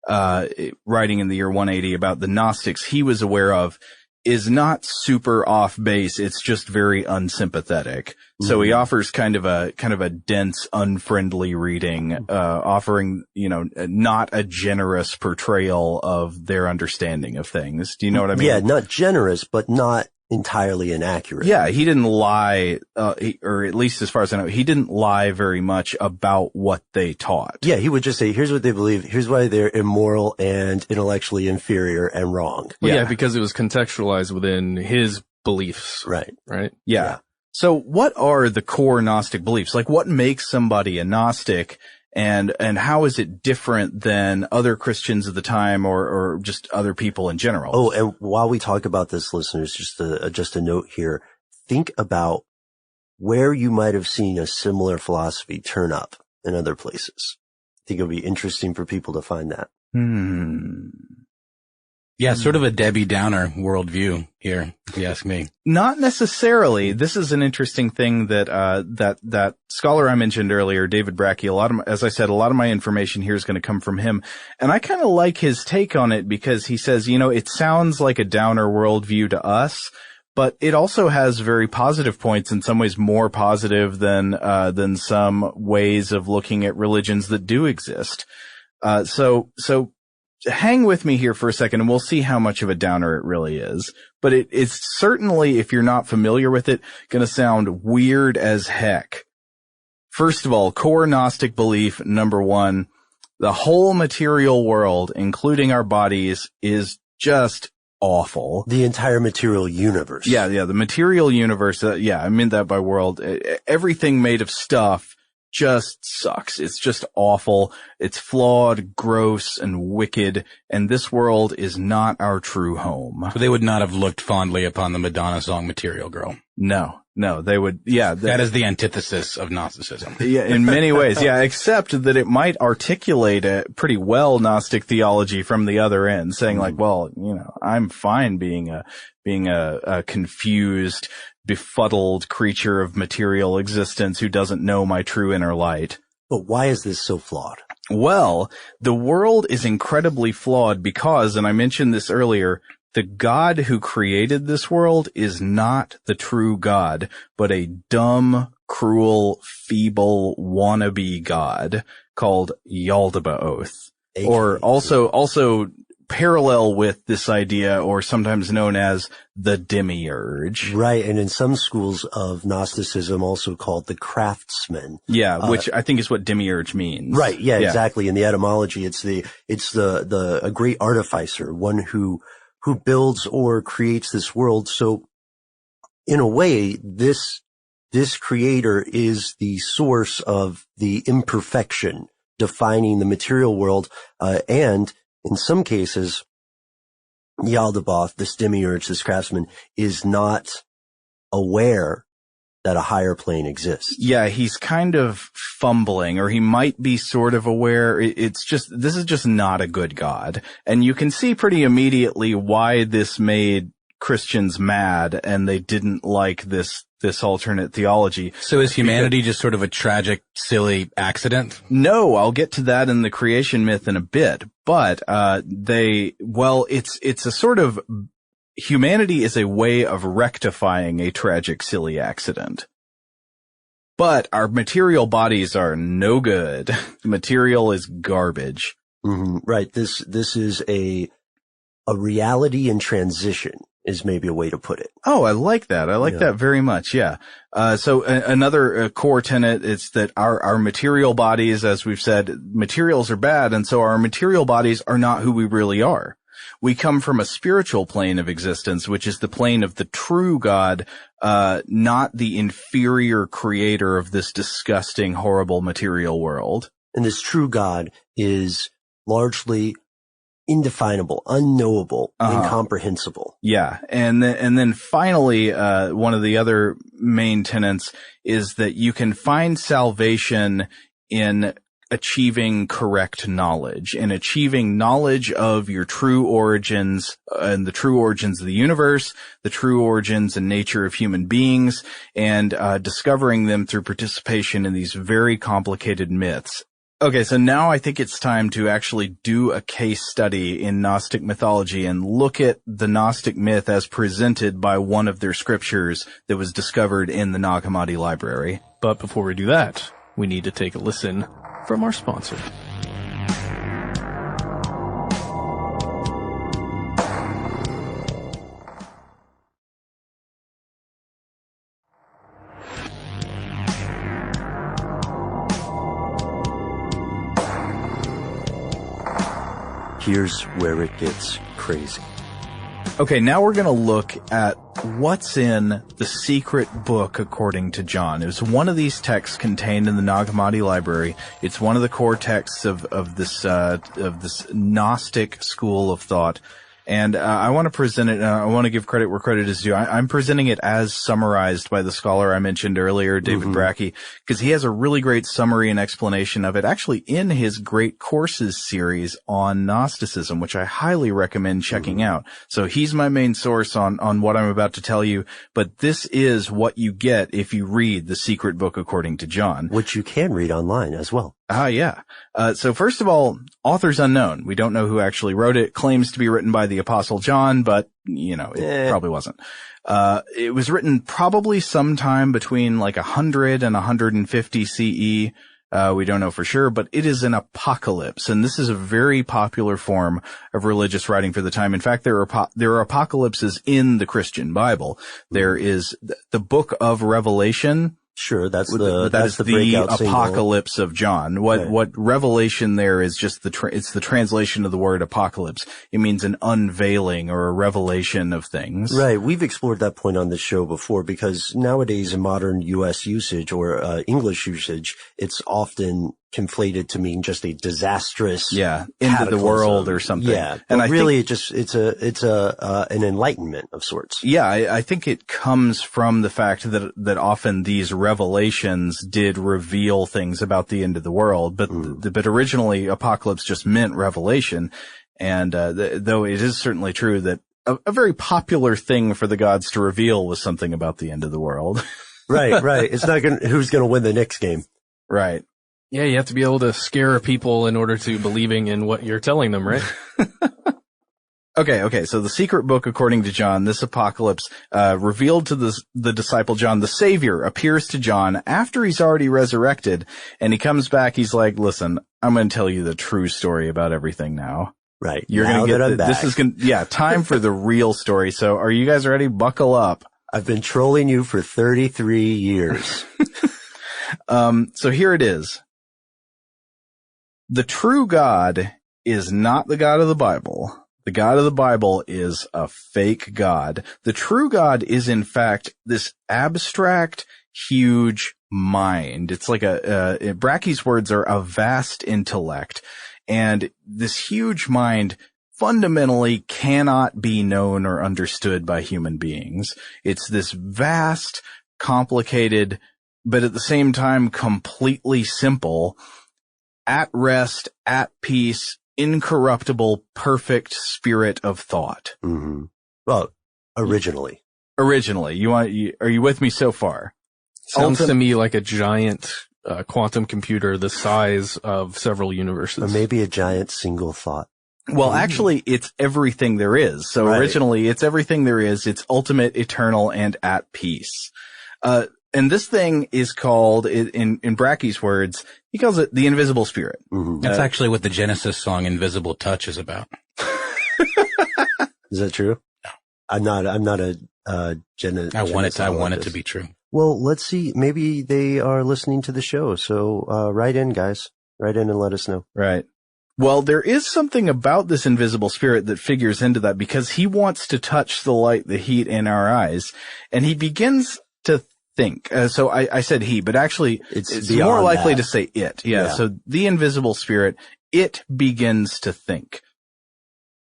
S4: writing in the year 180 about the Gnostics he was aware of, is not super off base. It's just very unsympathetic. So he offers kind of a dense, unfriendly reading, offering, not a generous portrayal of their understanding of things. Do you know what I mean?
S3: Yeah, not generous, but not entirely inaccurate.
S4: Yeah, he didn't lie, or at least as far as I know, he didn't lie very much about what they taught.
S3: Yeah, he would just say, here's what they believe, here's why they're immoral and intellectually inferior and wrong.
S2: Well, yeah, because it was contextualized within his beliefs.
S3: Right.
S2: Right?
S4: Yeah. So what are the core Gnostic beliefs? Like, what makes somebody a Gnostic? And how is it different than other Christians of the time or just other people in general?
S3: Oh, and while we talk about this, listeners, just a note here. Think about where you might have seen a similar philosophy turn up in other places. I think it'll be interesting for people to find that.
S5: Yeah, sort of a Debbie Downer worldview here, if you ask me.
S4: Not necessarily. This is an interesting thing that that scholar I mentioned earlier, David Brackey, as I said, a lot of my information here is going to come from him. And I kind of like his take on it because he says, it sounds like a downer worldview to us, but it also has very positive points, in some ways more positive than some ways of looking at religions that do exist. So hang with me here for a second and we'll see how much of a downer it really is. But it's certainly, if you're not familiar with it, going to sound weird as heck. First of all, core Gnostic belief, number one, the whole material world, including our bodies, is just awful.
S3: The entire material universe.
S4: Yeah, the material universe. I mean that by world. Everything made of stuff just sucks. It's just awful. It's flawed, gross, and wicked, and this world is not our true home.
S5: So they would not have looked fondly upon the Madonna song Material Girl.
S4: No, they would, yeah.
S5: That is the antithesis of Gnosticism.
S4: Yeah, in many ways, yeah, except that it might articulate a pretty well Gnostic theology from the other end, saying like, well, I'm fine being a confused, befuddled creature of material existence who doesn't know my true inner light.
S3: But why is this so flawed?
S4: Well, the world is incredibly flawed because, and I mentioned this earlier, the God who created this world is not the true God, but a dumb, cruel, feeble, wannabe God called Yaldabaoth. Or also parallel with this idea, or sometimes known as the demiurge.
S3: Right, and in some schools of Gnosticism also called the craftsman.
S4: Yeah, which I think is what demiurge means.
S3: Right, yeah, exactly. In the etymology, it's a great artificer, one who builds or creates this world. So in a way, this this creator is the source of the imperfection defining the material world, and in some cases, Yaldabaoth, this demiurge, this craftsman, is not aware that a higher plane exists.
S4: Yeah, he's kind of fumbling, or he might be sort of aware. It's just, this is just not a good God. And you can see pretty immediately why this made Christians mad, and they didn't like this alternate theology.
S5: So is humanity just sort of a tragic, silly accident?
S4: No, I'll get to that in the creation myth in a bit. But, it's a sort of, humanity is a way of rectifying a tragic, silly accident. But our material bodies are no good. The material is garbage.
S3: Mm-hmm. Right. This is a reality in transition is maybe a way to put it.
S4: Oh, I like that. I like that very much. Yeah. So another core tenet is that our material bodies, as we've said, materials are bad. And so our material bodies are not who we really are. We come from a spiritual plane of existence, which is the plane of the true God, not the inferior creator of this disgusting, horrible material world.
S3: And this true God is largely indefinable, unknowable, incomprehensible.
S4: Yeah. And then finally, one of the other main tenets is that you can find salvation in achieving correct knowledge, in achieving knowledge of your true origins and the true origins of the universe, the true origins and nature of human beings, and discovering them through participation in these very complicated myths. Okay, so now I think it's time to actually do a case study in Gnostic mythology and look at the Gnostic myth as presented by one of their scriptures that was discovered in the Nag Hammadi library.
S2: But before we do that, we need to take a listen from our sponsor.
S3: Here's where it gets crazy.
S4: Okay, now we're going to look at what's in the secret book according to John. It was one of these texts contained in the Nag Hammadi library. It's one of the core texts of this Gnostic school of thought. And I want to present it, and I want to give credit where credit is due. I'm presenting it as summarized by the scholar I mentioned earlier, David Brackey, because he has a really great summary and explanation of it, actually in his Great Courses series on Gnosticism, which I highly recommend checking out. So he's my main source on what I'm about to tell you, but this is what you get if you read the secret book according to John.
S3: Which you can read online as well.
S4: Yeah. So first of all, author's unknown. We don't know who actually wrote it. Claims to be written by the Apostle John, but, it probably wasn't. It was written probably sometime between like 100 and 150 CE. We don't know for sure, but it is an apocalypse, and this is a very popular form of religious writing for the time. In fact, there are apocalypses in the Christian Bible. There is the book of Revelation.
S3: Sure, that's the
S4: apocalypse of John. What Revelation there is just it's the translation of the word apocalypse. It means an unveiling or a revelation of things.
S3: Right. We've explored that point on the show before because nowadays in modern U.S. usage or English usage, it's often conflated to mean just a disastrous
S4: end of the world or something.
S3: Yeah. And it's an enlightenment of sorts.
S4: Yeah, I think it comes from the fact that often these revelations did reveal things about the end of the world, but originally apocalypse just meant revelation. And though it is certainly true that a very popular thing for the gods to reveal was something about the end of the world.
S3: Right. It's not who's going to win the next game.
S4: Right.
S2: Yeah, you have to be able to scare people in order to believing in what you're telling them, right?
S4: Okay. So the secret book, according to John, this apocalypse, revealed to the disciple John, the Savior appears to John after he's already resurrected, and he comes back. He's like, listen, I'm going to tell you the true story about everything now.
S3: Right.
S4: You're going to get this is going time for the real story. So are you guys ready? Buckle up.
S3: I've been trolling you for 33 years.
S4: So here it is. The true God is not the God of the Bible. The God of the Bible is a fake God. The true God is, in fact, this abstract, huge mind. It's like Brachy's words are a vast intellect, and this huge mind fundamentally cannot be known or understood by human beings. It's this vast, complicated, but at the same time completely simple, at rest, at peace, incorruptible, perfect spirit of thought.
S3: Mm-hmm. Well, originally,
S4: are you with me so far?
S6: Sounds to me like a giant quantum computer the size of several universes.
S3: Or maybe a giant single thought.
S4: Well, actually, it's everything there is. So originally, it's everything there is. It's ultimate, eternal, and at peace. And this thing is called, in Brachy's words, he calls it the invisible spirit.
S3: Mm-hmm.
S5: That's actually what the Genesis song Invisible Touch is about.
S3: Is that true?
S5: No.
S3: I'm not a
S5: I want it to be true.
S3: Well, let's see. Maybe they are listening to the show. So, write in, guys. Write in and let us know.
S4: Right. Well, there is something about this invisible spirit that figures into that, because he wants to touch the light, the heat in our eyes, and he begins to think. So I said he, but actually it's more likely to say it. Yeah. So the invisible spirit, it begins to think.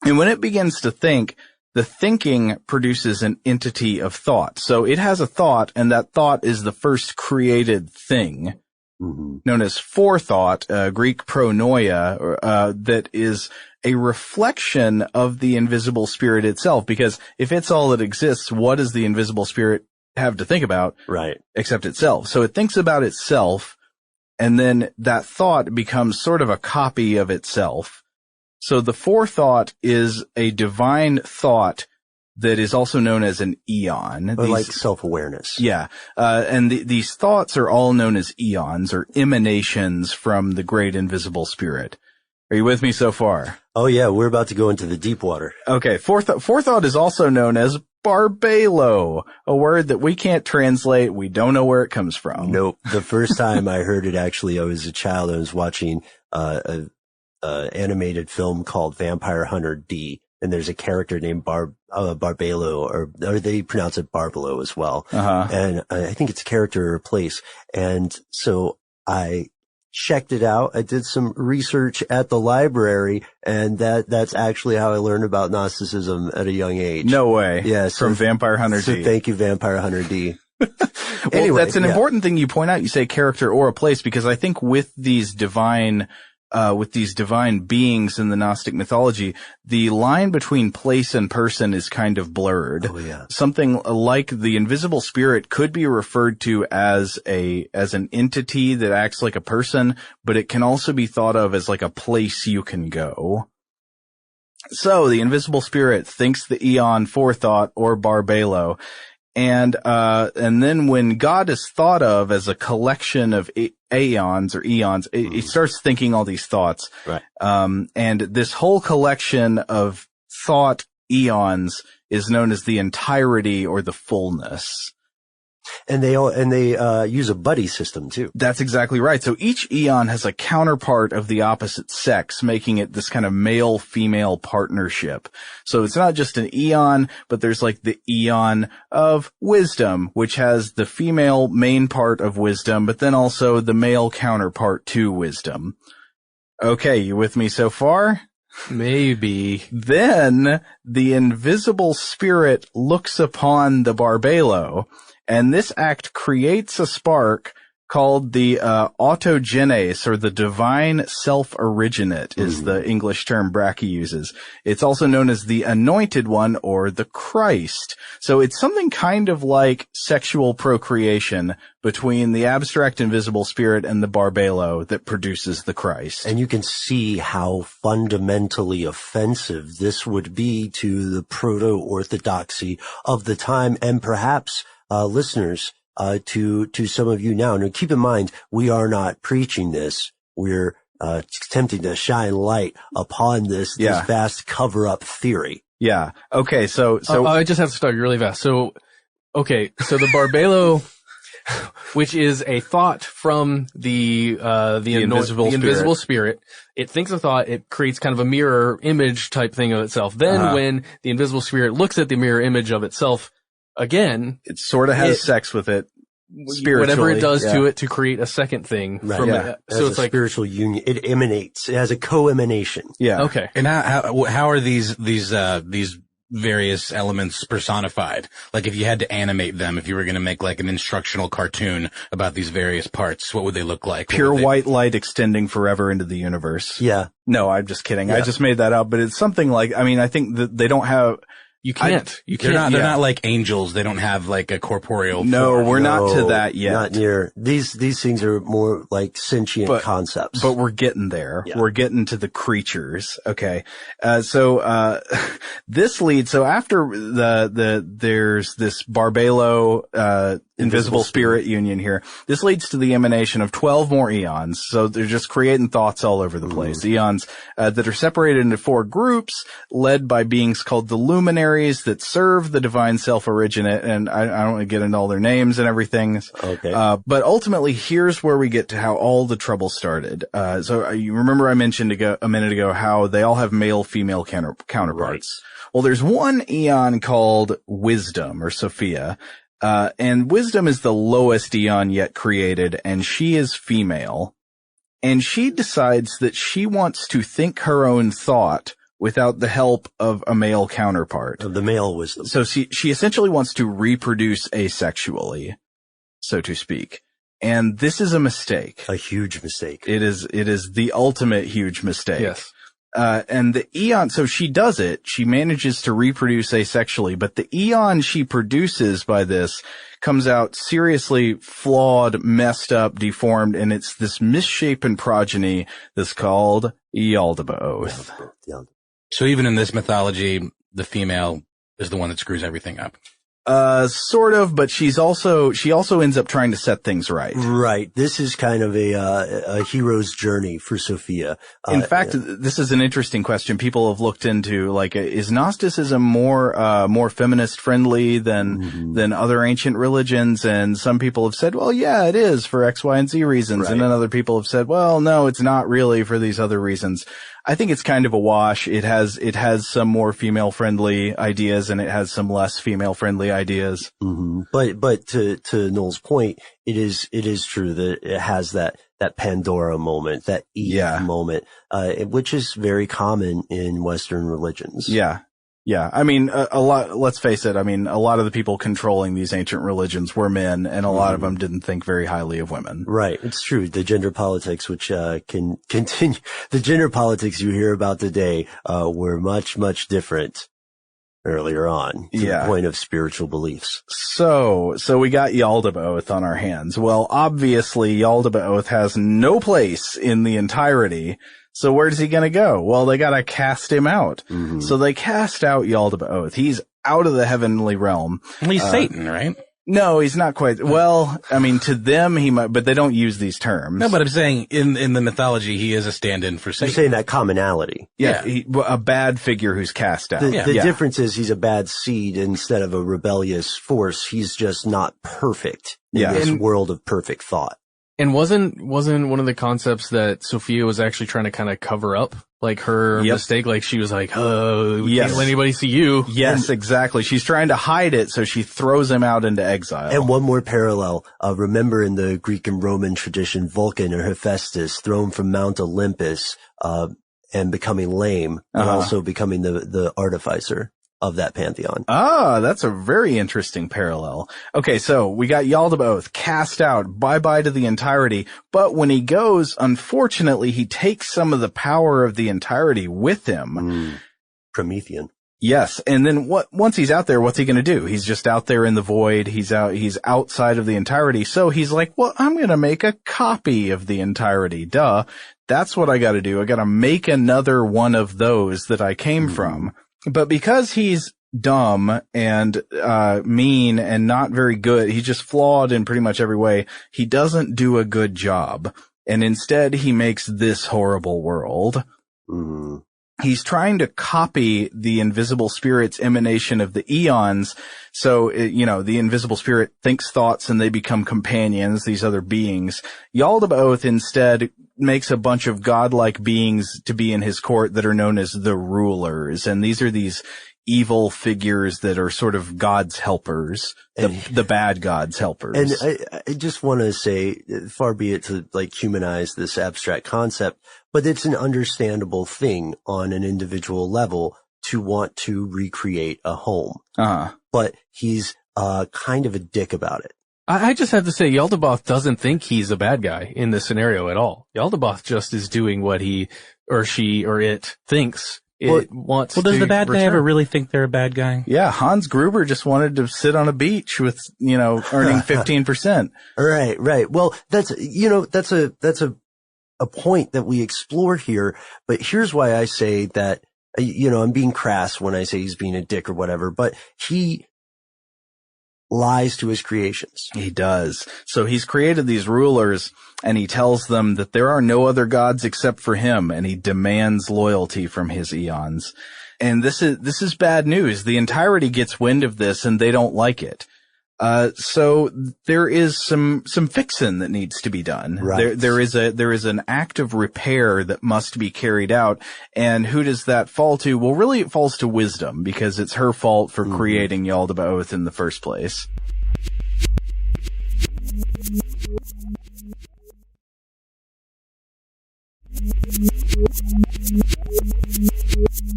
S4: And when it begins to think, the thinking produces an entity of thought. So it has a thought, and that thought is the first created thing. Mm-hmm. Known as forethought, Greek pronoia, that is a reflection of the invisible spirit itself. Because if it's all that exists, what does the invisible spirit have to think about?
S3: Right.
S4: Except itself. So it thinks about itself, and then that thought becomes sort of a copy of itself. So the forethought is a divine thought that is also known as an eon.
S3: Or like self-awareness.
S4: Yeah. And these thoughts are all known as eons, or emanations from the great invisible spirit. Are you with me so far?
S3: Oh yeah, we're about to go into the deep water.
S4: Okay. Forethought is also known as barbelo, a word that we can't translate. We don't know where it comes from.
S3: Nope. The first time I heard it, actually, I was a child. I was watching an animated film called Vampire Hunter D. And there's a character named Barbelo, or they pronounce it Barbelo as well. Uh-huh. And I think it's a character or a place. And so I checked it out. I did some research at the library, and that's actually how I learned about Gnosticism at a young age.
S4: No way.
S3: Yeah.
S4: From Vampire Hunter D.
S3: So thank you, Vampire Hunter D.
S4: Well,
S3: anyway,
S4: that's an important thing you point out. You say character or a place, because I think with these divine beings in the Gnostic mythology, the line between place and person is kind of blurred.
S3: Oh, yeah.
S4: Something like the invisible spirit could be referred to as an entity that acts like a person, but it can also be thought of as like a place you can go. So the invisible spirit thinks the eon, forethought, or barbelo. And then when God is thought of as a collection of aeons or eons, it starts thinking all these thoughts.
S3: Right.
S4: And this whole collection of thought eons is known as the entirety or the fullness.
S3: And they use a buddy system too.
S4: That's exactly right. So each eon has a counterpart of the opposite sex, making it this kind of male-female partnership. So it's not just an eon, but there's like the eon of wisdom, which has the female main part of wisdom, but then also the male counterpart to wisdom. Okay, you with me so far?
S6: Maybe.
S4: Then the invisible spirit looks upon the barbelo, and this act creates a spark called the autogenes, or the divine self-originate is the English term Brachy uses. It's also known as the anointed one, or the Christ. So it's something kind of like sexual procreation between the abstract invisible spirit and the barbelo that produces the Christ.
S3: And you can see how fundamentally offensive this would be to the proto-orthodoxy of the time, and perhaps listeners, to some of you now. Now, keep in mind, we are not preaching this. We're attempting to shine light upon this vast cover-up theory.
S4: Yeah. Okay. So
S6: I just have to stop you really fast. So the barbelo, which is a thought from the invisible spirit. It thinks a thought. It creates kind of a mirror image type thing of itself. Then when the invisible spirit looks at the mirror image of itself again,
S4: it sort of has sex with it.
S6: whatever it does to it to create a second thing.
S3: Right.
S6: From
S3: It
S6: so
S3: has
S6: it's
S3: a
S6: like
S3: spiritual union. It emanates. It has a co-emanation.
S4: Yeah.
S6: okay.
S5: And how are these various elements personified? Like if you had to animate them, if you were going to make like an instructional cartoon about these various parts, what would they look like?
S4: Pure white light extending forever into the universe.
S3: Yeah.
S4: No, I'm just kidding.
S3: Yeah.
S4: I just made that up, but it's something like, I mean, I think that they don't have,
S6: You can't.
S5: They're not like angels. They don't have like a corporeal
S4: no,
S5: form.
S4: we're not to that yet.
S3: Not near. These things are more like sentient concepts.
S4: But we're getting there.
S3: Yeah.
S4: We're getting to the creatures. Okay. This leads, so after there's this barbelo, invisible spirit union here. This leads to the emanation of 12 more eons. So they're just creating thoughts all over the place. Eons, that are separated into 4 groups led by beings called the luminaries that serve the divine self-originate. And I don't want to get into all their names and everything.
S3: Okay.
S4: But ultimately, here's where we get to how all the trouble started. So you remember I mentioned a minute ago how they all have male-female counterparts.
S3: Right.
S4: Well, there's one eon called Wisdom or Sophia. And Wisdom is the lowest eon yet created, and she is female. And she decides that she wants to think her own thought without the help of a male counterpart.
S3: Of the male wisdom.
S4: So she essentially wants to reproduce asexually, so to speak. And this is a mistake.
S3: A huge mistake.
S4: It is the ultimate huge mistake.
S6: Yes.
S4: And the eon, so she does it. She manages to reproduce asexually, but the eon she produces by this comes out seriously flawed, messed up, deformed, and it's this misshapen progeny that's called yaldabaoth.
S3: Yeah.
S5: So even in this mythology, the female is the one that screws everything up.
S4: Sort of, but she also ends up trying to set things right.
S3: Right. This is kind of a hero's journey for Sophia.
S4: In fact, this is an interesting question people have looked into. Like, is Gnosticism more feminist friendly than other ancient religions? And some people have said, well, yeah, it is for X, Y, and Z reasons.
S3: Right.
S4: And then other people have said, well, no, it's not really for these other reasons. I think it's kind of a wash. It has some more female friendly ideas and it has some less female friendly ideas.
S3: Mm-hmm. But to Noel's point, it is true that it has that Pandora moment, that Eve moment, which is very common in Western religions.
S4: Yeah. Yeah. I mean, a lot, let's face it. I mean, a lot of the people controlling these ancient religions were men, and a lot of them didn't think very highly of women.
S3: Right. It's true. The gender politics, which, can continue, the gender politics you hear about today, were much, much different earlier on to the point of spiritual beliefs.
S4: So we got yaldabaoth on our hands. Well, obviously yaldabaoth has no place in the entirety. So where's he gonna go? Well, they gotta cast him out. Mm-hmm. So they cast out yaldabaoth. He's out of the heavenly realm.
S5: Well, he's Satan, right?
S4: No, he's not quite. Well, I mean, to them he might, but they don't use these terms.
S5: No, but I'm saying in the mythology, he is a stand-in for Satan.
S3: You're saying that commonality.
S4: Yeah. A bad figure who's cast out.
S3: The difference is he's a bad seed instead of a rebellious force. He's just not perfect in this world of perfect thought.
S6: And wasn't one of the concepts that Sophia was actually trying to kind of cover up, like her mistake? Like she was like, "Oh, we can't let anybody see you."
S4: Yes, exactly. She's trying to hide it, so she throws him out into exile.
S3: And one more parallel. Remember in the Greek and Roman tradition, Vulcan or Hephaestus thrown from Mount Olympus, and becoming lame, and also becoming the artificer of that pantheon.
S4: Ah, that's a very interesting parallel. Okay, so we got yaldabaoth cast out, bye-bye to the entirety, but when he goes, unfortunately, he takes some of the power of the entirety with him.
S3: Promethean.
S4: Yes, and then once he's out there, what's he gonna do? He's just out there in the void, he's outside of the entirety, so he's like, well, I'm gonna make a copy of the entirety, duh. That's what I gotta do. I gotta make another one of those that I came from. But because he's dumb and mean and not very good, he's just flawed in pretty much every way, he doesn't do a good job. And instead, he makes this horrible world. He's trying to copy the invisible spirit's emanation of the eons. So, the invisible spirit thinks thoughts and they become companions, these other beings. Yaldabaoth instead makes a bunch of godlike beings to be in his court that are known as the rulers. And these are these evil figures that are sort of God's helpers, the bad God's helpers.
S3: And I just want to say, far be it to like humanize this abstract concept, but it's an understandable thing on an individual level to want to recreate a home. But he's kind of a dick about it.
S6: I just have to say, Yaldabaoth doesn't think he's a bad guy in this scenario at all. Yaldabaoth just is doing what he or she or it thinks it wants to.
S5: Well, does the bad guy
S6: return.
S5: ever really think they're a bad guy?
S4: Yeah, Hans Gruber just wanted to sit on a beach with, earning 15%.
S3: Right. Well, that's a point that we explore here. But here's why I say that, I'm being crass when I say he's being a dick or whatever, but he lies to his creations.
S4: He does. So he's created these rulers and he tells them that there are no other gods except for him, and he demands loyalty from his eons. And this is bad news. The entirety gets wind of this and they don't like it. So there is some fixing that needs to be done.
S3: Right.
S4: There is an act of repair that must be carried out. And who does that fall to? Well, really it falls to wisdom, because it's her fault for creating Yaldabaoth in the first place.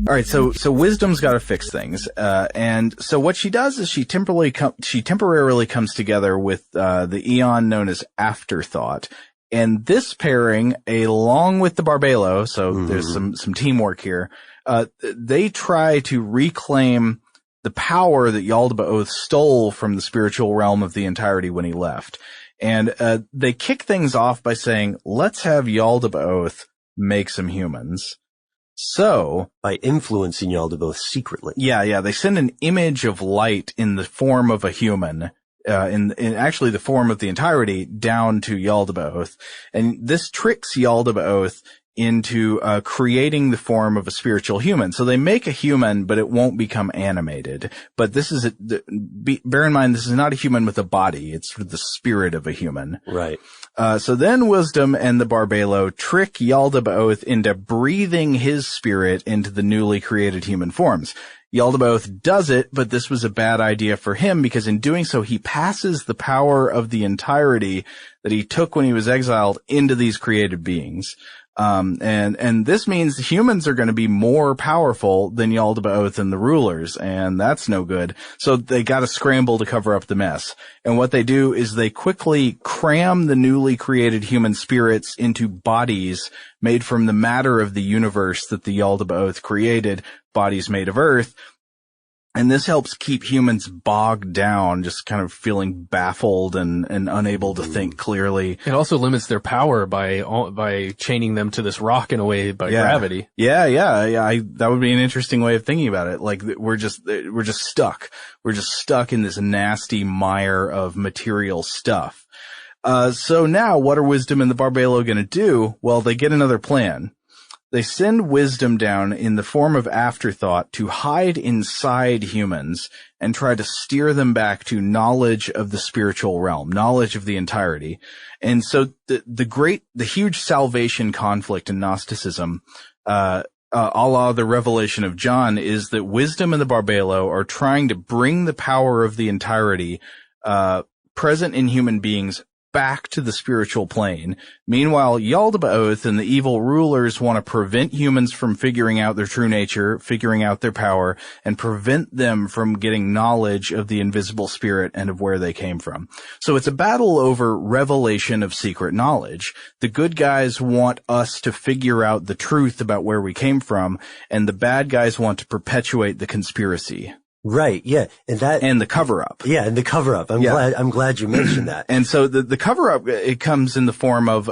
S4: All right, so wisdom's got to fix things, and so what she does is she temporarily comes together with the eon known as Afterthought, and this pairing, along with the barbelo, so there's some teamwork here. They try to reclaim the power that Yaldabaoth stole from the spiritual realm of the entirety when he left, and they kick things off by saying, "Let's have Yaldabaoth make some humans." So,
S3: by influencing Yaldabaoth secretly.
S4: Yeah. They send an image of light in the form of a human, in actually the form of the entirety, down to Yaldabaoth. And this tricks Yaldabaoth into creating the form of a spiritual human. So they make a human, but it won't become animated. But bear in mind, this is not a human with a body. It's the spirit of a human.
S3: Right.
S4: So then Wisdom and the barbelo trick Yaldabaoth into breathing his spirit into the newly created human forms. Yaldabaoth does it, but this was a bad idea for him, because in doing so, he passes the power of the entirety that he took when he was exiled into these created beings. And this means humans are going to be more powerful than Yaldabaoth and the rulers, and that's no good. So they got to scramble to cover up the mess. And what they do is they quickly cram the newly created human spirits into bodies made from the matter of the universe that the Yaldabaoth created, bodies made of earth. And this helps keep humans bogged down, just kind of feeling baffled and unable to think clearly.
S6: It also limits their power by chaining them to this rock in a way by gravity.
S4: Yeah. That would be an interesting way of thinking about it. Like, we're just stuck. We're just stuck in this nasty mire of material stuff. So now what are Wisdom and the barbelo going to do? Well, they get another plan. They send Wisdom down in the form of Afterthought to hide inside humans and try to steer them back to knowledge of the spiritual realm, knowledge of the entirety. And so the huge salvation conflict in Gnosticism, a la the revelation of John, is that Wisdom and the barbelo are trying to bring the power of the entirety, present in human beings, back to the spiritual plane. Meanwhile, Yaldabaoth and the evil rulers want to prevent humans from figuring out their true nature, figuring out their power, and prevent them from getting knowledge of the invisible spirit and of where they came from. So it's a battle over revelation of secret knowledge. The good guys want us to figure out the truth about where we came from, and the bad guys want to perpetuate the conspiracy.
S3: Right. Yeah.
S4: And the cover up.
S3: Yeah. And the cover up. I'm glad you mentioned that.
S4: And so the cover up, it comes in the form of,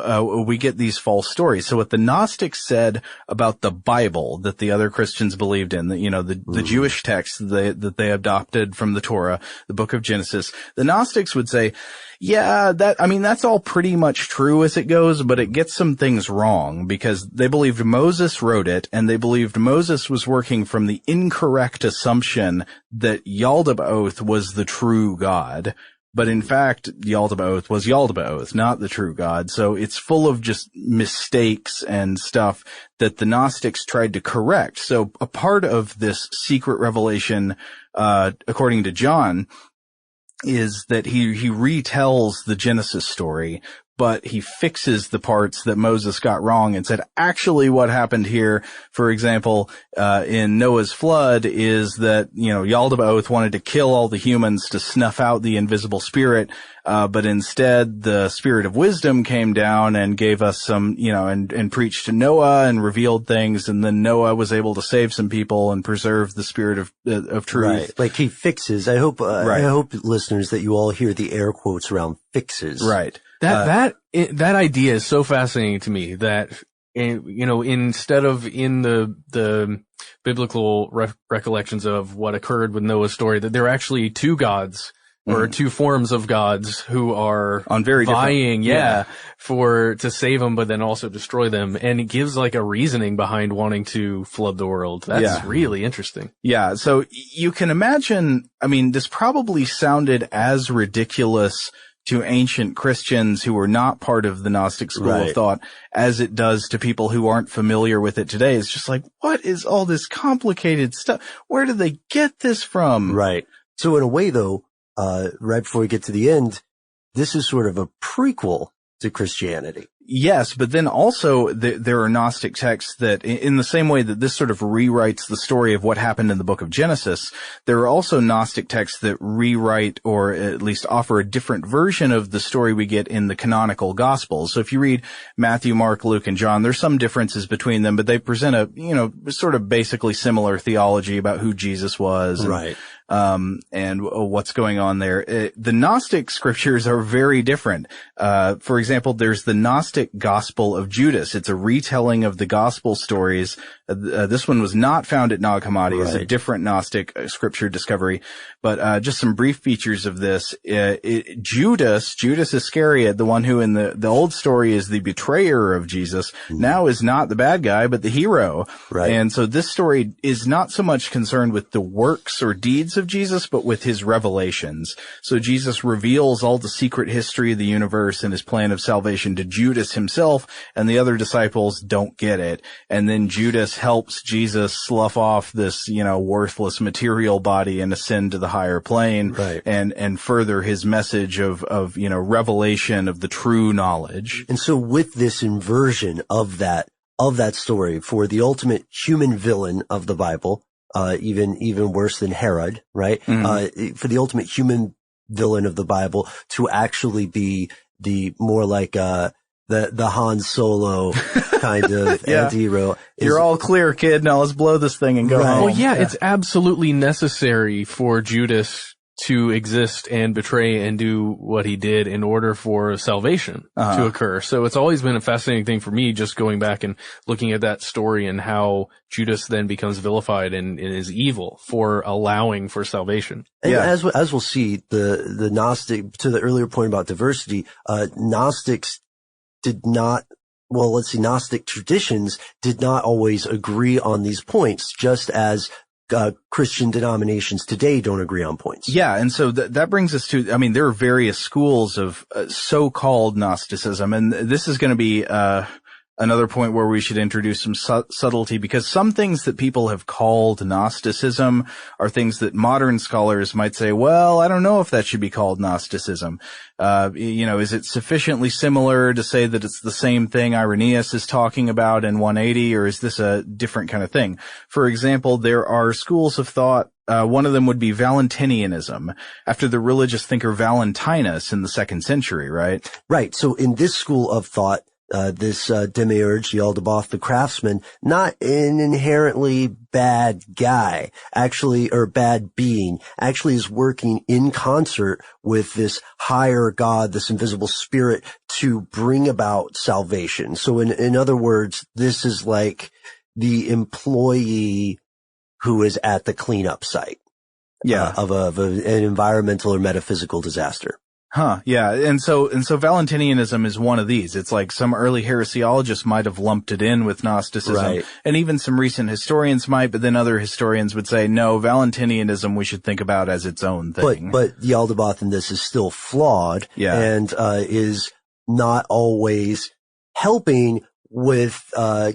S4: we get these false stories. So what the Gnostics said about the Bible that the other Christians believed in, the Jewish text that they adopted from the Torah, the book of Genesis, the Gnostics would say, yeah, that's all pretty much true as it goes, but it gets some things wrong, because they believed Moses wrote it, and they believed Moses was working from the incorrect assumption that Yaldabaoth was the true God, But in fact, Yaldabaoth was Yaldabaoth, not the true God. So it's full of just mistakes and stuff that the Gnostics tried to correct. So a part of this secret revelation, according to John, is that he retells the Genesis story, but he fixes the parts that Moses got wrong and said, actually what happened here, for example, in Noah's flood is that, Yaldabaoth wanted to kill all the humans to snuff out the invisible spirit, but instead the spirit of wisdom came down and gave us some, and preached to Noah and revealed things, and then Noah was able to save some people and preserve the spirit of truth.
S3: Right. Like he fixes. I hope listeners that you all hear the air quotes around fixes.
S4: Right.
S6: That idea is so fascinating to me that, instead of in the biblical recollections of what occurred with Noah's story, that there are actually two gods or two forms of gods who are
S4: on very
S6: vying, to save them, but then also destroy them. And it gives like a reasoning behind wanting to flood the world. That's really interesting.
S4: Yeah. So you can imagine, this probably sounded as ridiculous to ancient Christians who were not part of the Gnostic school of thought as it does to people who aren't familiar with it today. It's just like, what is all this complicated stuff? Where did they get this from?
S3: Right. So in a way though, right before we get to the end, this is sort of a prequel to Christianity.
S4: Yes, but then also there are Gnostic texts that, in the same way that this sort of rewrites the story of what happened in the book of Genesis, there are also Gnostic texts that rewrite or at least offer a different version of the story we get in the canonical Gospels. So if you read Matthew, Mark, Luke, and John, there's some differences between them, but they present a, sort of basically similar theology about who Jesus was. And what's going on there. The Gnostic scriptures are very different. For example, there's the Gnostic Gospel of Judas. It's a retelling of the gospel stories. This one was not found at Nag Hammadi. It's a different Gnostic scripture discovery. But just some brief features of this. Judas Iscariot, the one who in the old story is the betrayer of Jesus, now is not the bad guy, but the hero. Right. And so this story is not so much concerned with the works or deeds of Jesus, but with his revelations. So Jesus reveals all the secret history of the universe and his plan of salvation to Judas himself, and the other disciples don't get it. And then Judas helps Jesus slough off this, worthless material body and ascend to the higher plane, and further his message of revelation of the true knowledge.
S3: And so with this inversion of that story for the ultimate human villain of the Bible, even worse than Herod, right? For the ultimate human villain of the Bible to actually be the more like, the Han Solo kind of anti-hero.
S4: You're all clear, kid. Now let's blow this thing and go home.
S6: Well, it's absolutely necessary for Judas to exist and betray and do what he did in order for salvation to occur. So it's always been a fascinating thing for me, just going back and looking at that story and how Judas then becomes vilified and is evil for allowing for salvation.
S3: And as we'll see, the Gnostic, to the earlier point about diversity, Gnostics Gnostic traditions did not always agree on these points, just as Christian denominations today don't agree on points.
S4: Yeah, and so that brings us to, there are various schools of so-called Gnosticism, and this is going to be another point where we should introduce some subtlety, because some things that people have called Gnosticism are things that modern scholars might say, well, I don't know if that should be called Gnosticism. Is it sufficiently similar to say that it's the same thing Irenaeus is talking about in 180, or is this a different kind of thing? For example, there are schools of thought. One of them would be Valentinianism, after the religious thinker Valentinus in the 2nd century, right?
S3: Right. So in this school of thought, this demiurge, yaldabaoth, the craftsman, not an inherently bad guy, actually, or bad being, actually is working in concert with this higher God, this invisible spirit, to bring about salvation. So in other words, this is like the employee who is at the cleanup site of an environmental or metaphysical disaster.
S4: Huh. Yeah. And so Valentinianism is one of these. It's like some early heresiologists might have lumped it in with Gnosticism.
S3: Right.
S4: And even some recent historians might, but then other historians would say, no, Valentinianism we should think about as its own thing.
S3: But yaldabaoth in this is still flawed.
S4: Yeah.
S3: And, is not always helping with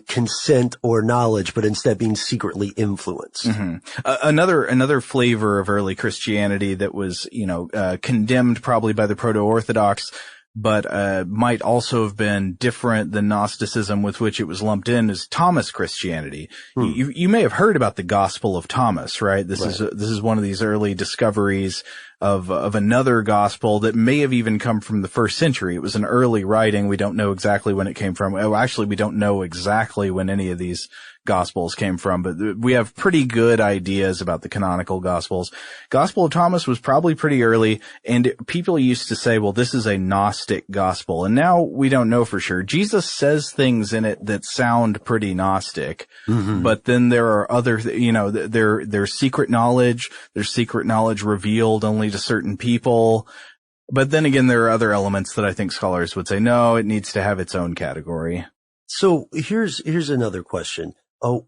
S3: consent or knowledge, but instead being secretly influenced.
S4: Mm-hmm. Another flavor of early Christianity that was, condemned probably by the Proto-orthodox, but might also have been different than Gnosticism with which it was lumped in is Thomas Christianity. You may have heard about the Gospel of Thomas, right? This is one of these early discoveries of another gospel that may have even come from the first century. It was an early writing. We don't know exactly when it came from. Oh, actually, we don't know exactly when any of these gospels came from, but we have pretty good ideas about the canonical gospels. Gospel of Thomas was probably pretty early, and people used to say, well, this is a Gnostic gospel, and now we don't know for sure. Jesus says things in it that sound pretty Gnostic, but then there are other, there's secret knowledge, revealed only to certain people. But then again, there are other elements that I think scholars would say, no, it needs to have its own category.
S3: So here's another question. Oh,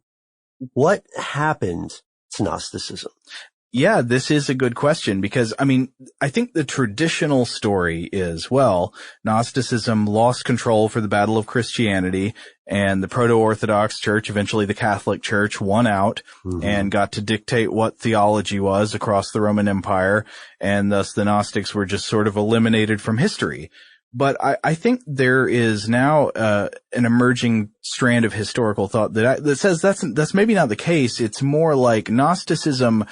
S3: what happened to Gnosticism?
S4: Yeah, this is a good question because, I think the traditional story is, well, Gnosticism lost control for the battle of Christianity, and the Proto-orthodox church, eventually the Catholic Church, won out and got to dictate what theology was across the Roman Empire, and thus the Gnostics were just sort of eliminated from history. But I think there is now an emerging strand of historical thought that says that's maybe not the case. It's more like Gnosticism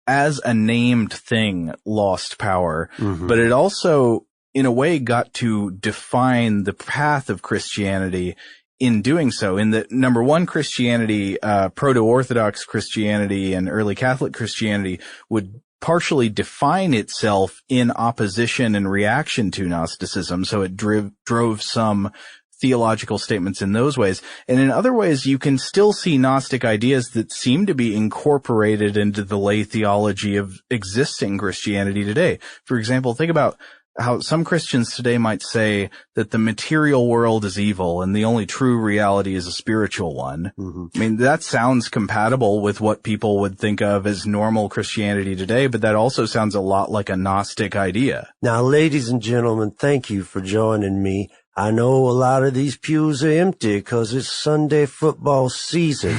S4: as a named thing lost power, but it also, in a way, got to define the path of Christianity in doing so. In that, number one, Christianity, Proto-orthodox Christianity and early Catholic Christianity would partially define itself in opposition and reaction to Gnosticism. So it drove some theological statements in those ways. And in other ways, you can still see Gnostic ideas that seem to be incorporated into the lay theology of existing Christianity today. For example, think about how some Christians today might say that the material world is evil and the only true reality is a spiritual one. That sounds compatible with what people would think of as normal Christianity today, but that also sounds a lot like a Gnostic idea.
S3: Now, ladies and gentlemen, thank you for joining me. I know a lot of these pews are empty because it's Sunday football season,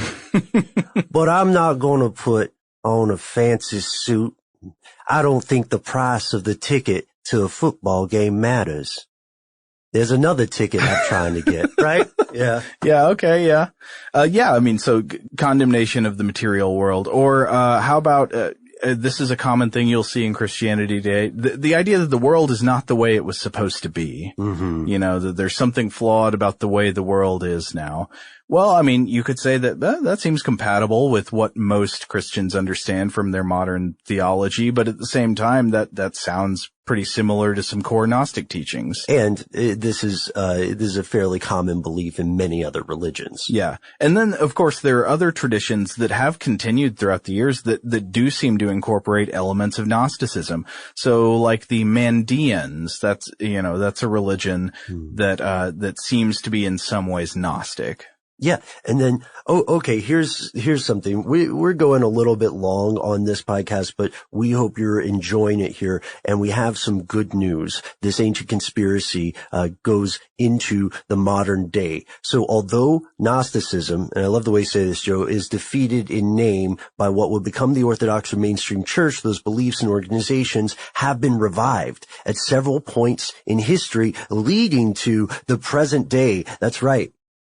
S3: but I'm not going to put on a fancy suit. I don't think the price of the ticket to a football game matters. There's another ticket I'm trying to get, right? Yeah.
S4: Yeah. Okay. Yeah. So condemnation of the material world, or how about this is a common thing you'll see in Christianity today. The idea that the world is not the way it was supposed to be. That there's something flawed about the way the world is now. Well, you could say that seems compatible with what most Christians understand from their modern theology, but at the same time, that sounds pretty similar to some core Gnostic teachings.
S3: And this is a fairly common belief in many other religions.
S4: Yeah. And then, of course, there are other traditions that have continued throughout the years that do seem to incorporate elements of Gnosticism. So, like the Mandeans, that's a religion that seems to be in some ways Gnostic.
S3: Yeah. And then, okay, here's something. We're going a little bit long on this podcast, but we hope you're enjoying it here. And we have some good news. This ancient conspiracy, goes into the modern day. So although Gnosticism, and I love the way you say this, Joe, is defeated in name by what would become the Orthodox or mainstream church, those beliefs and organizations have been revived at several points in history, leading to the present day. That's right.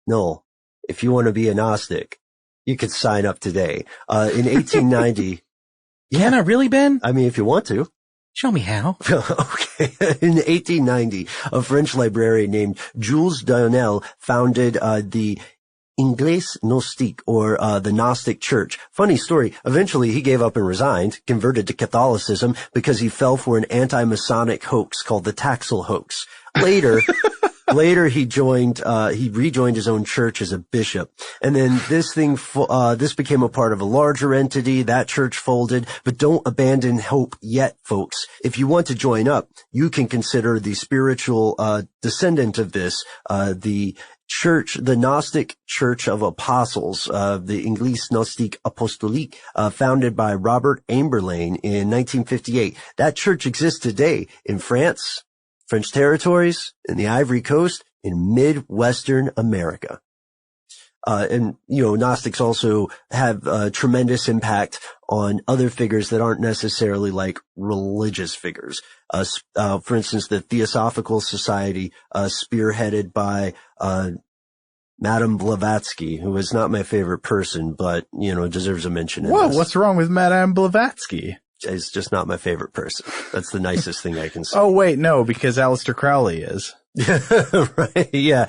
S3: Noel, if you want to be a Gnostic, you could sign up today. In 1890.
S5: Can I really, Ben?
S3: If you want to.
S5: Show me how.
S3: Okay. In 1890, a French librarian named Jules Donnel founded the Église Gnostique, or the Gnostic Church. Funny story. Eventually, he gave up and resigned, converted to Catholicism because he fell for an anti-Masonic hoax called the Taxil hoax. Later, Later, he rejoined his own church as a bishop. And then this became a part of a larger entity. That church folded, but don't abandon hope yet, folks. If you want to join up, you can consider the spiritual, descendant of this, the Gnostic Church of Apostles, the Église Gnostique Apostolique, founded by Robert Amberlain in 1958. That church exists today in France, French territories, in the Ivory Coast, in Midwestern America. And, Gnostics also have a tremendous impact on other figures that aren't necessarily like religious figures. For instance, the Theosophical Society, spearheaded by, Madame Blavatsky, who is not my favorite person, but, deserves a mention.
S4: Whoa, what's wrong with Madame Blavatsky?
S3: Is just not my favorite person. That's the nicest thing I can say.
S4: Oh, wait, no, because Aleister Crowley is.
S3: Right. Yeah.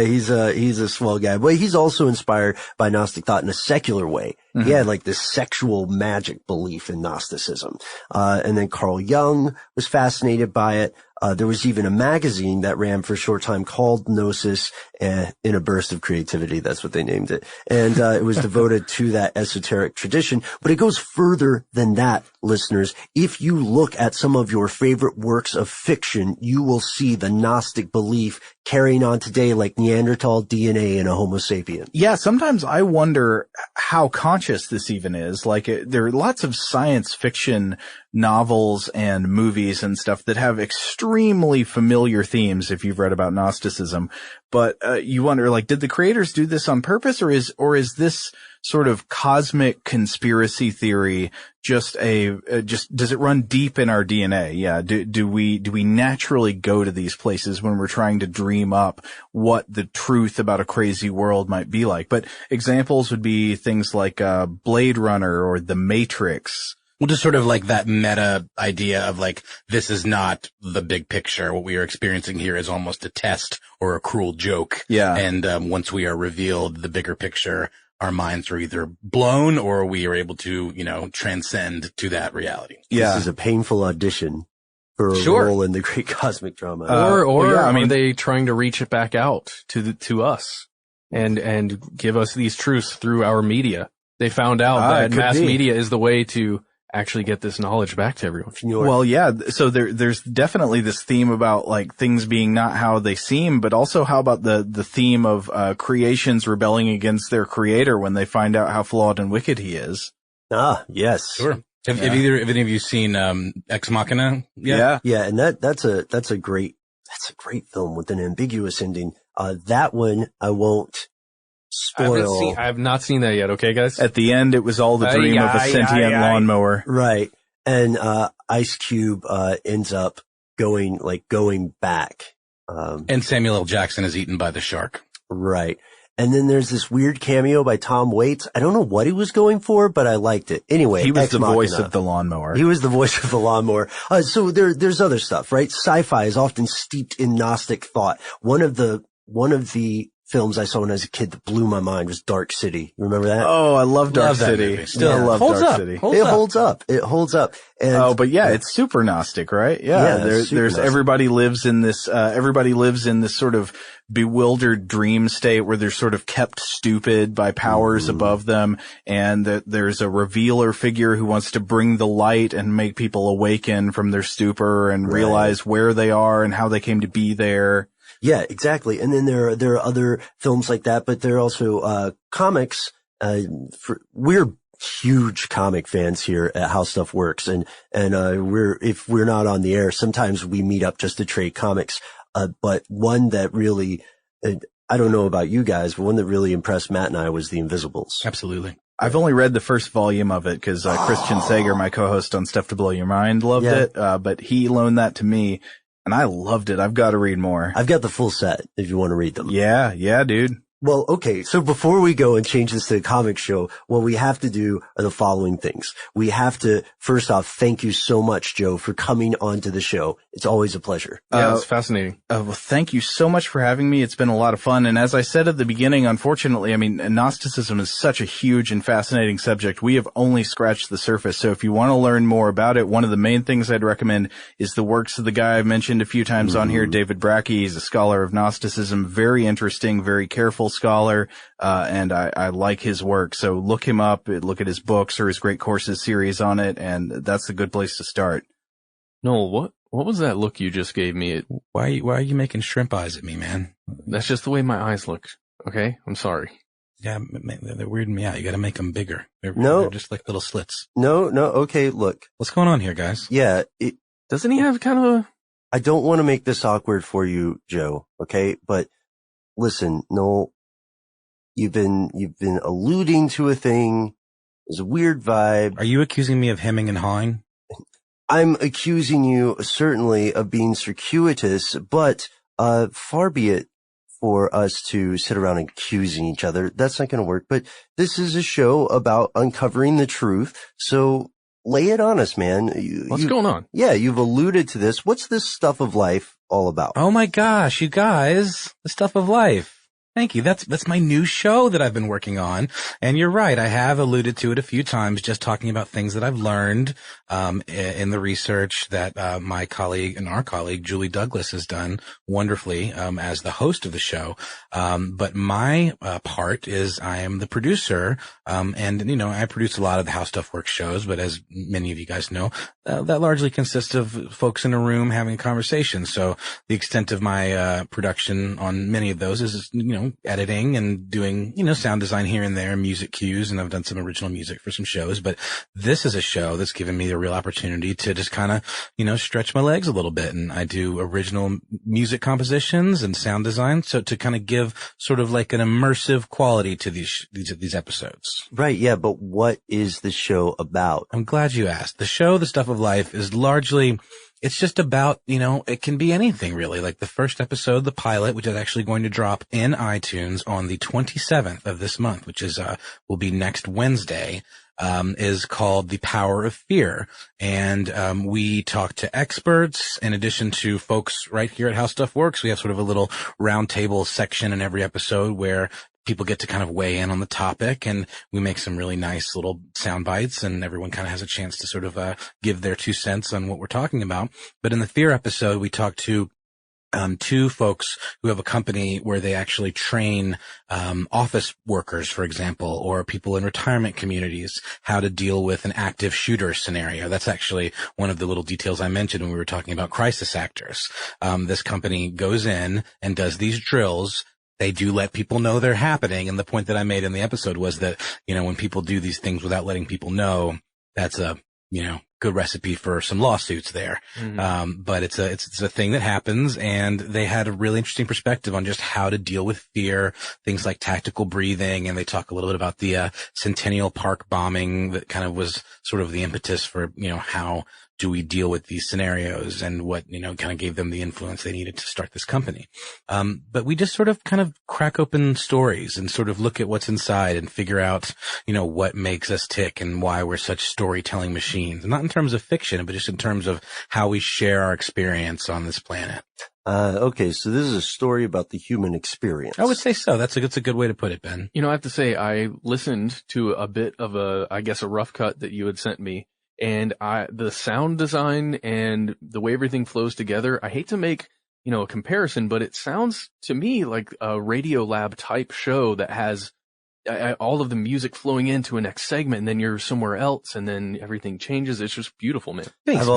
S3: He's a swell guy, but he's also inspired by Gnostic thought in a secular way. Mm-hmm. He had like this sexual magic belief in Gnosticism. And then Carl Jung was fascinated by it. There was even a magazine that ran for a short time called Gnosis, in a burst of creativity. That's what they named it. And, it was devoted to that esoteric tradition, but it goes further than that, listeners. If you look at some of your favorite works of fiction, you will see the Gnostic belief carrying on today, like Neanderthal DNA in a Homo sapien.
S4: Yeah. Sometimes I wonder how conscious this even is. Like, there are lots of science fiction novels and movies and stuff that have extremely familiar themes if you've read about Gnosticism. But you wonder, like, did the creators do this on purpose, or is this sort of cosmic conspiracy theory just does it run deep in our DNA? Yeah. Do we naturally go to these places when we're trying to dream up what the truth about a crazy world might be like? But examples would be things like Blade Runner or The Matrix.
S5: Well, just sort of like that meta idea of like, this is not the big picture. What we are experiencing here is almost a test or a cruel joke.
S4: Yeah.
S5: And once we are revealed the bigger picture, our minds are either blown or we are able to, transcend to that reality.
S3: Yeah. This is a painful audition for a role in the great cosmic drama.
S6: Are they trying to reach it back out to us and give us these truths through our media? They found out that mass media is the way to actually get this knowledge back to everyone.
S4: Well, yeah. So there's definitely this theme about like things being not how they seem, but also how about the theme of creations rebelling against their creator when they find out how flawed and wicked he is.
S3: Ah, yes.
S5: Sure. Have any of you seen Ex Machina?
S3: Yeah. Yeah, and that's a great film with an ambiguous ending. That one I won't spoil.
S6: I have not seen that yet. Okay, guys.
S4: At the end, it was all the dream of a sentient lawnmower.
S3: Right. And, Ice Cube, ends up going back.
S5: And Samuel L. Jackson is eaten by the shark.
S3: Right. And then there's this weird cameo by Tom Waits. I don't know what he was going for, but I liked it. Anyway,
S4: he was the voice of the lawnmower.
S3: He was the voice of the lawnmower. So there's other stuff, right? Sci-fi is often steeped in Gnostic thought. One of the films I saw when I was a kid that blew my mind was Dark City. You remember that?
S4: Oh, I love Dark City. Still love Dark City.
S3: It holds up. And,
S4: but it's super Gnostic, right? Yeah. There's everybody lives in this sort of bewildered dream state where they're sort of kept stupid by powers above them. And that there's a revealer figure who wants to bring the light and make people awaken from their stupor and realize where they are and how they came to be there.
S3: Yeah, exactly. And then there are other films like that, but there are also, comics. We're huge comic fans here at How Stuff Works. And if we're not on the air, sometimes we meet up just to trade comics. But one that really, I don't know about you guys, but one that really impressed Matt and I was The Invisibles.
S5: Absolutely.
S4: I've only read the first volume of it because, Christian Sager, my co-host on Stuff to Blow Your Mind, loved it. But he loaned that to me. And I loved it. I've got to read more.
S3: I've got the full set if you want to read them.
S4: Yeah, dude.
S3: Well, okay. So before we go and change this to a comic show, what we have to do are the following things. We have to, first off, thank you so much, Joe, for coming onto the show. It's always a pleasure.
S6: Yeah, it's fascinating.
S4: Well, thank you so much for having me. It's been a lot of fun. And as I said at the beginning, unfortunately, I mean, Gnosticism is such a huge and fascinating subject. We have only scratched the surface. So if you want to learn more about it, one of the main things I'd recommend is the works of the guy I've mentioned a few times on here, David Brackey. He's a scholar of Gnosticism, very interesting, very careful scholar, and I like his work. So look him up, look at his books or his Great Courses series on it, and that's a good place to start.
S6: Noel, what was that look you just gave me?
S5: Why are you making shrimp eyes at me, man?
S6: That's just the way my eyes look. Okay? I'm sorry.
S5: Yeah, they're weirding me out. You gotta make them bigger. They're just like little slits.
S3: No, okay, look.
S5: What's going on here, guys?
S3: Yeah,
S6: doesn't he have kind of a...
S3: I don't want to make this awkward for you, Joe, okay? But listen, Noel, you've been alluding to a thing. There's a weird vibe.
S5: Are you accusing me of hemming and hawing?
S3: I'm accusing you certainly of being circuitous, but far be it for us to sit around accusing each other. That's not going to work. But this is a show about uncovering the truth. So lay it on us, man.
S6: What's going on?
S3: Yeah, you've alluded to this. What's this stuff of life all about?
S5: Oh my gosh, you guys, the stuff of life. Thank you. That's my new show that I've been working on. And you're right. I have alluded to it a few times, just talking about things that I've learned, in the research that, my colleague and our colleague, Julie Douglas, has done wonderfully, as the host of the show. But my, part is I am the producer. And, you know, I produce a lot of the How Stuff Works shows, but as many of you guys know, that largely consists of folks in a room having a conversation. So the extent of my, production on many of those is, you know, editing and doing, you know, sound design here and there, music cues, and I've done some original music for some shows. But this is a show that's given me the real opportunity to just kind of, you know, stretch my legs a little bit. And I do original music compositions and sound design. So to kind of give sort of like an immersive quality to these episodes.
S3: Right. Yeah. But what is the show about?
S5: I'm glad you asked. The show, The Stuff of Life, is largely, it's just about, you know, it can be anything really. Like the first episode, the pilot, which is actually going to drop in iTunes on the 27th of this month, which is, will be next Wednesday, is called The Power of Fear. And, we talk to experts in addition to folks right here at How Stuff Works. We have sort of a little roundtable section in every episode where people get to kind of weigh in on the topic, and we make some really nice little sound bites, and everyone kind of has a chance to sort of give their 2 cents on what we're talking about. But in the fear episode, we talk to two folks who have a company where they actually train office workers, for example, or people in retirement communities how to deal with an active shooter scenario. That's actually one of the little details I mentioned when we were talking about crisis actors. This company goes in and does these drills. They do let people know they're happening. And the point that I made in the episode was that, you know, when people do these things without letting people know, that's a, you know, good recipe for some lawsuits there. Mm-hmm. But it's a thing that happens, and they had a really interesting perspective on just how to deal with fear, things like tactical breathing. And they talk a little bit about the, Centennial Park bombing that kind of was sort of the impetus for, you know, how do we deal with these scenarios, and what, you know, kind of gave them the influence they needed to start this company. But we just sort of kind of crack open stories and sort of look at what's inside and figure out, you know, what makes us tick and why we're such storytelling machines. And not in terms of fiction, but just in terms of how we share our experience on this planet.
S3: Okay, so this is a story about the human experience.
S5: I would say so. That's a good way to put it, Ben.
S6: You know, I have to say, I listened to a bit of a rough cut that you had sent me. And the sound design and the way everything flows together, I hate to make, you know, a comparison, but it sounds to me like a Radiolab type show that has all of the music flowing into a next segment, and then you're somewhere else, and then everything changes. It's just beautiful, man.
S5: Thanks,
S3: I've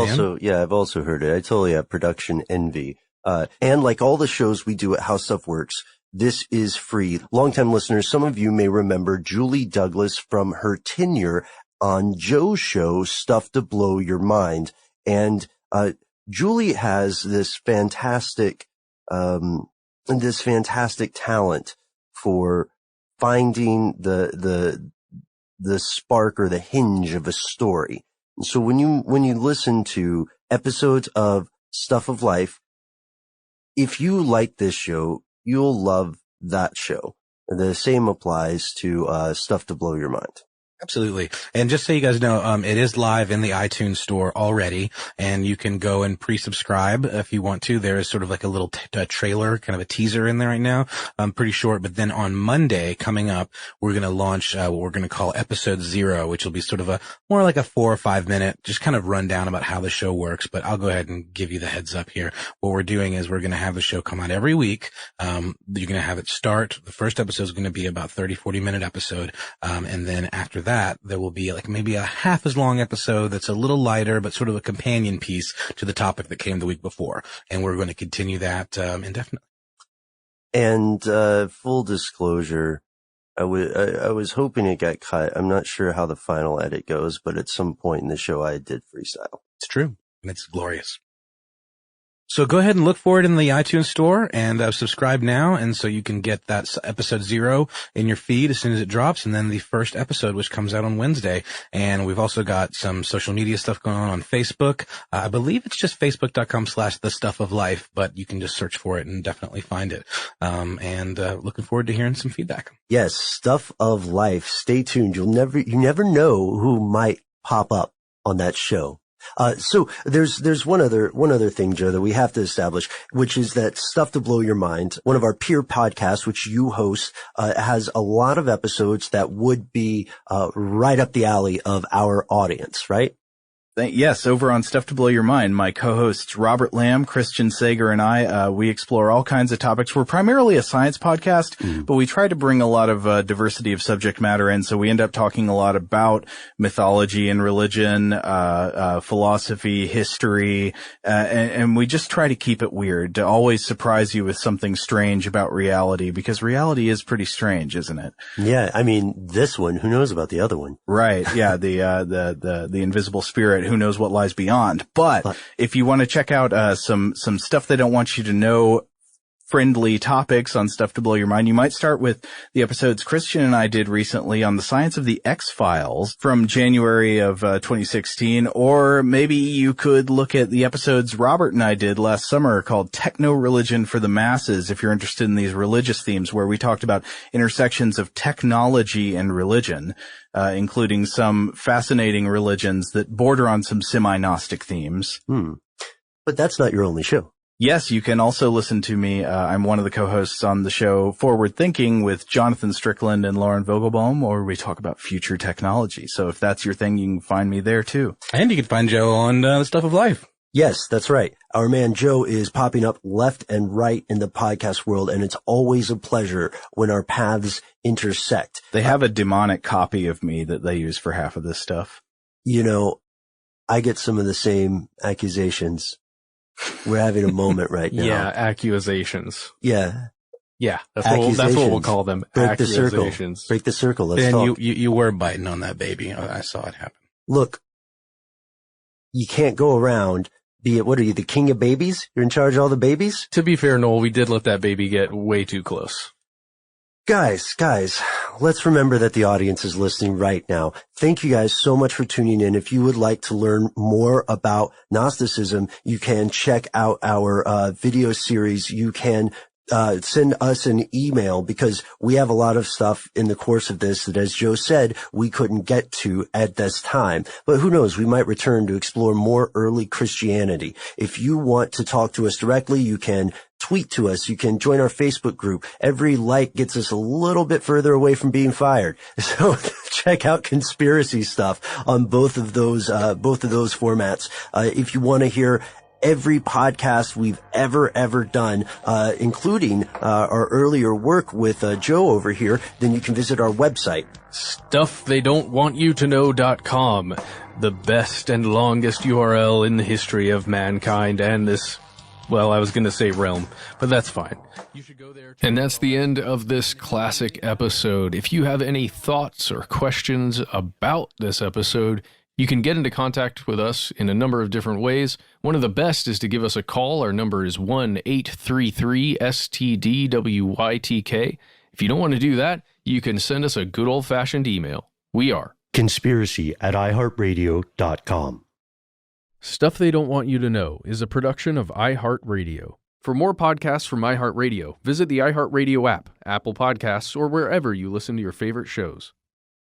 S3: also heard it. I totally have production envy. And like all the shows we do at How Stuff Works, this is free. Longtime listeners, some of you may remember Julie Douglas from her tenure on Joe's show, Stuff to Blow Your Mind. And, Julie has this fantastic talent for finding the spark or the hinge of a story. And so when you listen to episodes of Stuff of Life, if you like this show, you'll love that show. The same applies to Stuff to Blow Your Mind.
S5: Absolutely. And just so you guys know, it is live in the iTunes store already, and you can go and pre-subscribe if you want to. There is sort of like a little trailer, kind of a teaser in there right now. Pretty short. But then on Monday coming up, we're going to launch what we're going to call episode 0, which will be sort of more like a 4 or 5 minute, just kind of rundown about how the show works. But I'll go ahead and give you the heads up here. What we're doing is we're going to have the show come out every week. You're going to have it start. The first episode is going to be about 40 minute episode. And then after that, there will be like maybe a half as long episode that's a little lighter, but sort of a companion piece to the topic that came the week before. And we're going to continue that indefinitely.
S3: And full disclosure, I was hoping it got cut. I'm not sure how the final edit goes, but at some point in the show, I did freestyle.
S5: It's true. And it's glorious. So go ahead and look for it in the iTunes store and subscribe now. And so you can get that episode 0 in your feed as soon as it drops. And then the first episode, which comes out on Wednesday. And we've also got some social media stuff going on Facebook. I believe it's just facebook.com/thestuffoflife, but you can just search for it and definitely find it. And looking forward to hearing some feedback.
S3: Yes. Stuff of Life. Stay tuned. You never know who might pop up on that show. So there's one other thing, Joe, that we have to establish, which is that Stuff to Blow Your Mind, one of our peer podcasts, which you host, has a lot of episodes that would be, right up the alley of our audience, right?
S4: Yes, over on Stuff to Blow Your Mind, my co-hosts Robert Lamb, Christian Sager, and I, we explore all kinds of topics. We're primarily a science podcast, but we try to bring a lot of diversity of subject matter in, so we end up talking a lot about mythology and religion, philosophy, history, and we just try to keep it weird, to always surprise you with something strange about reality, because reality is pretty strange, isn't it?
S3: Yeah, I mean, this one, who knows about the other one?
S4: Right, yeah, the invisible spirit. Who knows what lies beyond? But if you want to check out some stuff they don't want you to know, friendly topics on Stuff to Blow Your Mind, you might start with the episodes Christian and I did recently on the science of the X-Files from January of 2016, or maybe you could look at the episodes Robert and I did last summer called Techno-Religion for the Masses, if you're interested in these religious themes, where we talked about intersections of technology and religion, including some fascinating religions that border on some semi-Gnostic themes.
S3: But that's not your only show.
S4: Yes, you can also listen to me. I'm one of the co-hosts on the show Forward Thinking with Jonathan Strickland and Lauren Vogelbaum, where we talk about future technology. So if that's your thing, you can find me there too.
S5: And you can find Joe on the Stuff of Life.
S3: Yes, that's right. Our man Joe is popping up left and right in the podcast world, and it's always a pleasure when our paths intersect.
S4: They have a demonic copy of me that they use for half of this stuff.
S3: You know, I get some of the same accusations. We're having a moment right now.
S6: Yeah, accusations.
S3: Yeah.
S6: Yeah, that's what we'll call them.
S3: Break the circle. Break the circle. Let's talk.
S5: And you were biting on that baby. I saw it happen.
S3: Look, you can't go around. What are you, the king of babies? You're in charge of all the babies?
S6: To be fair, Noel, we did let that baby get way too close.
S3: Guys, let's remember that the audience is listening right now. Thank you guys so much for tuning in. If you would like to learn more about Gnosticism, you can check out our video series. You can send us an email, because we have a lot of stuff in the course of this that, as Joe said, we couldn't get to at this time. But who knows, we might return to explore more early Christianity. If you want to talk to us directly, you can tweet to us. You can join our Facebook group. Every like gets us a little bit further away from being fired. So check out conspiracy stuff on both of those formats. If you want to hear every podcast we've ever done, including our earlier work with Joe over here, then you can visit our website.
S6: StuffTheyDon'tWantYouToKnow.com, the best and longest URL in the history of mankind and this, well, I was going to say realm, but that's fine. You should go there.
S2: And that's the end of this classic episode. If you have any thoughts or questions about this episode, you can get into contact with us in a number of different ways. One of the best is to give us a call. Our number is 1-833-STDWYTK. If you don't want to do that, you can send us a good old-fashioned email. We are
S1: conspiracy@iHeartRadio.com.
S2: Stuff They Don't Want You to Know is a production of iHeartRadio. For more podcasts from iHeartRadio, visit the iHeartRadio app, Apple Podcasts, or wherever you listen to your favorite shows.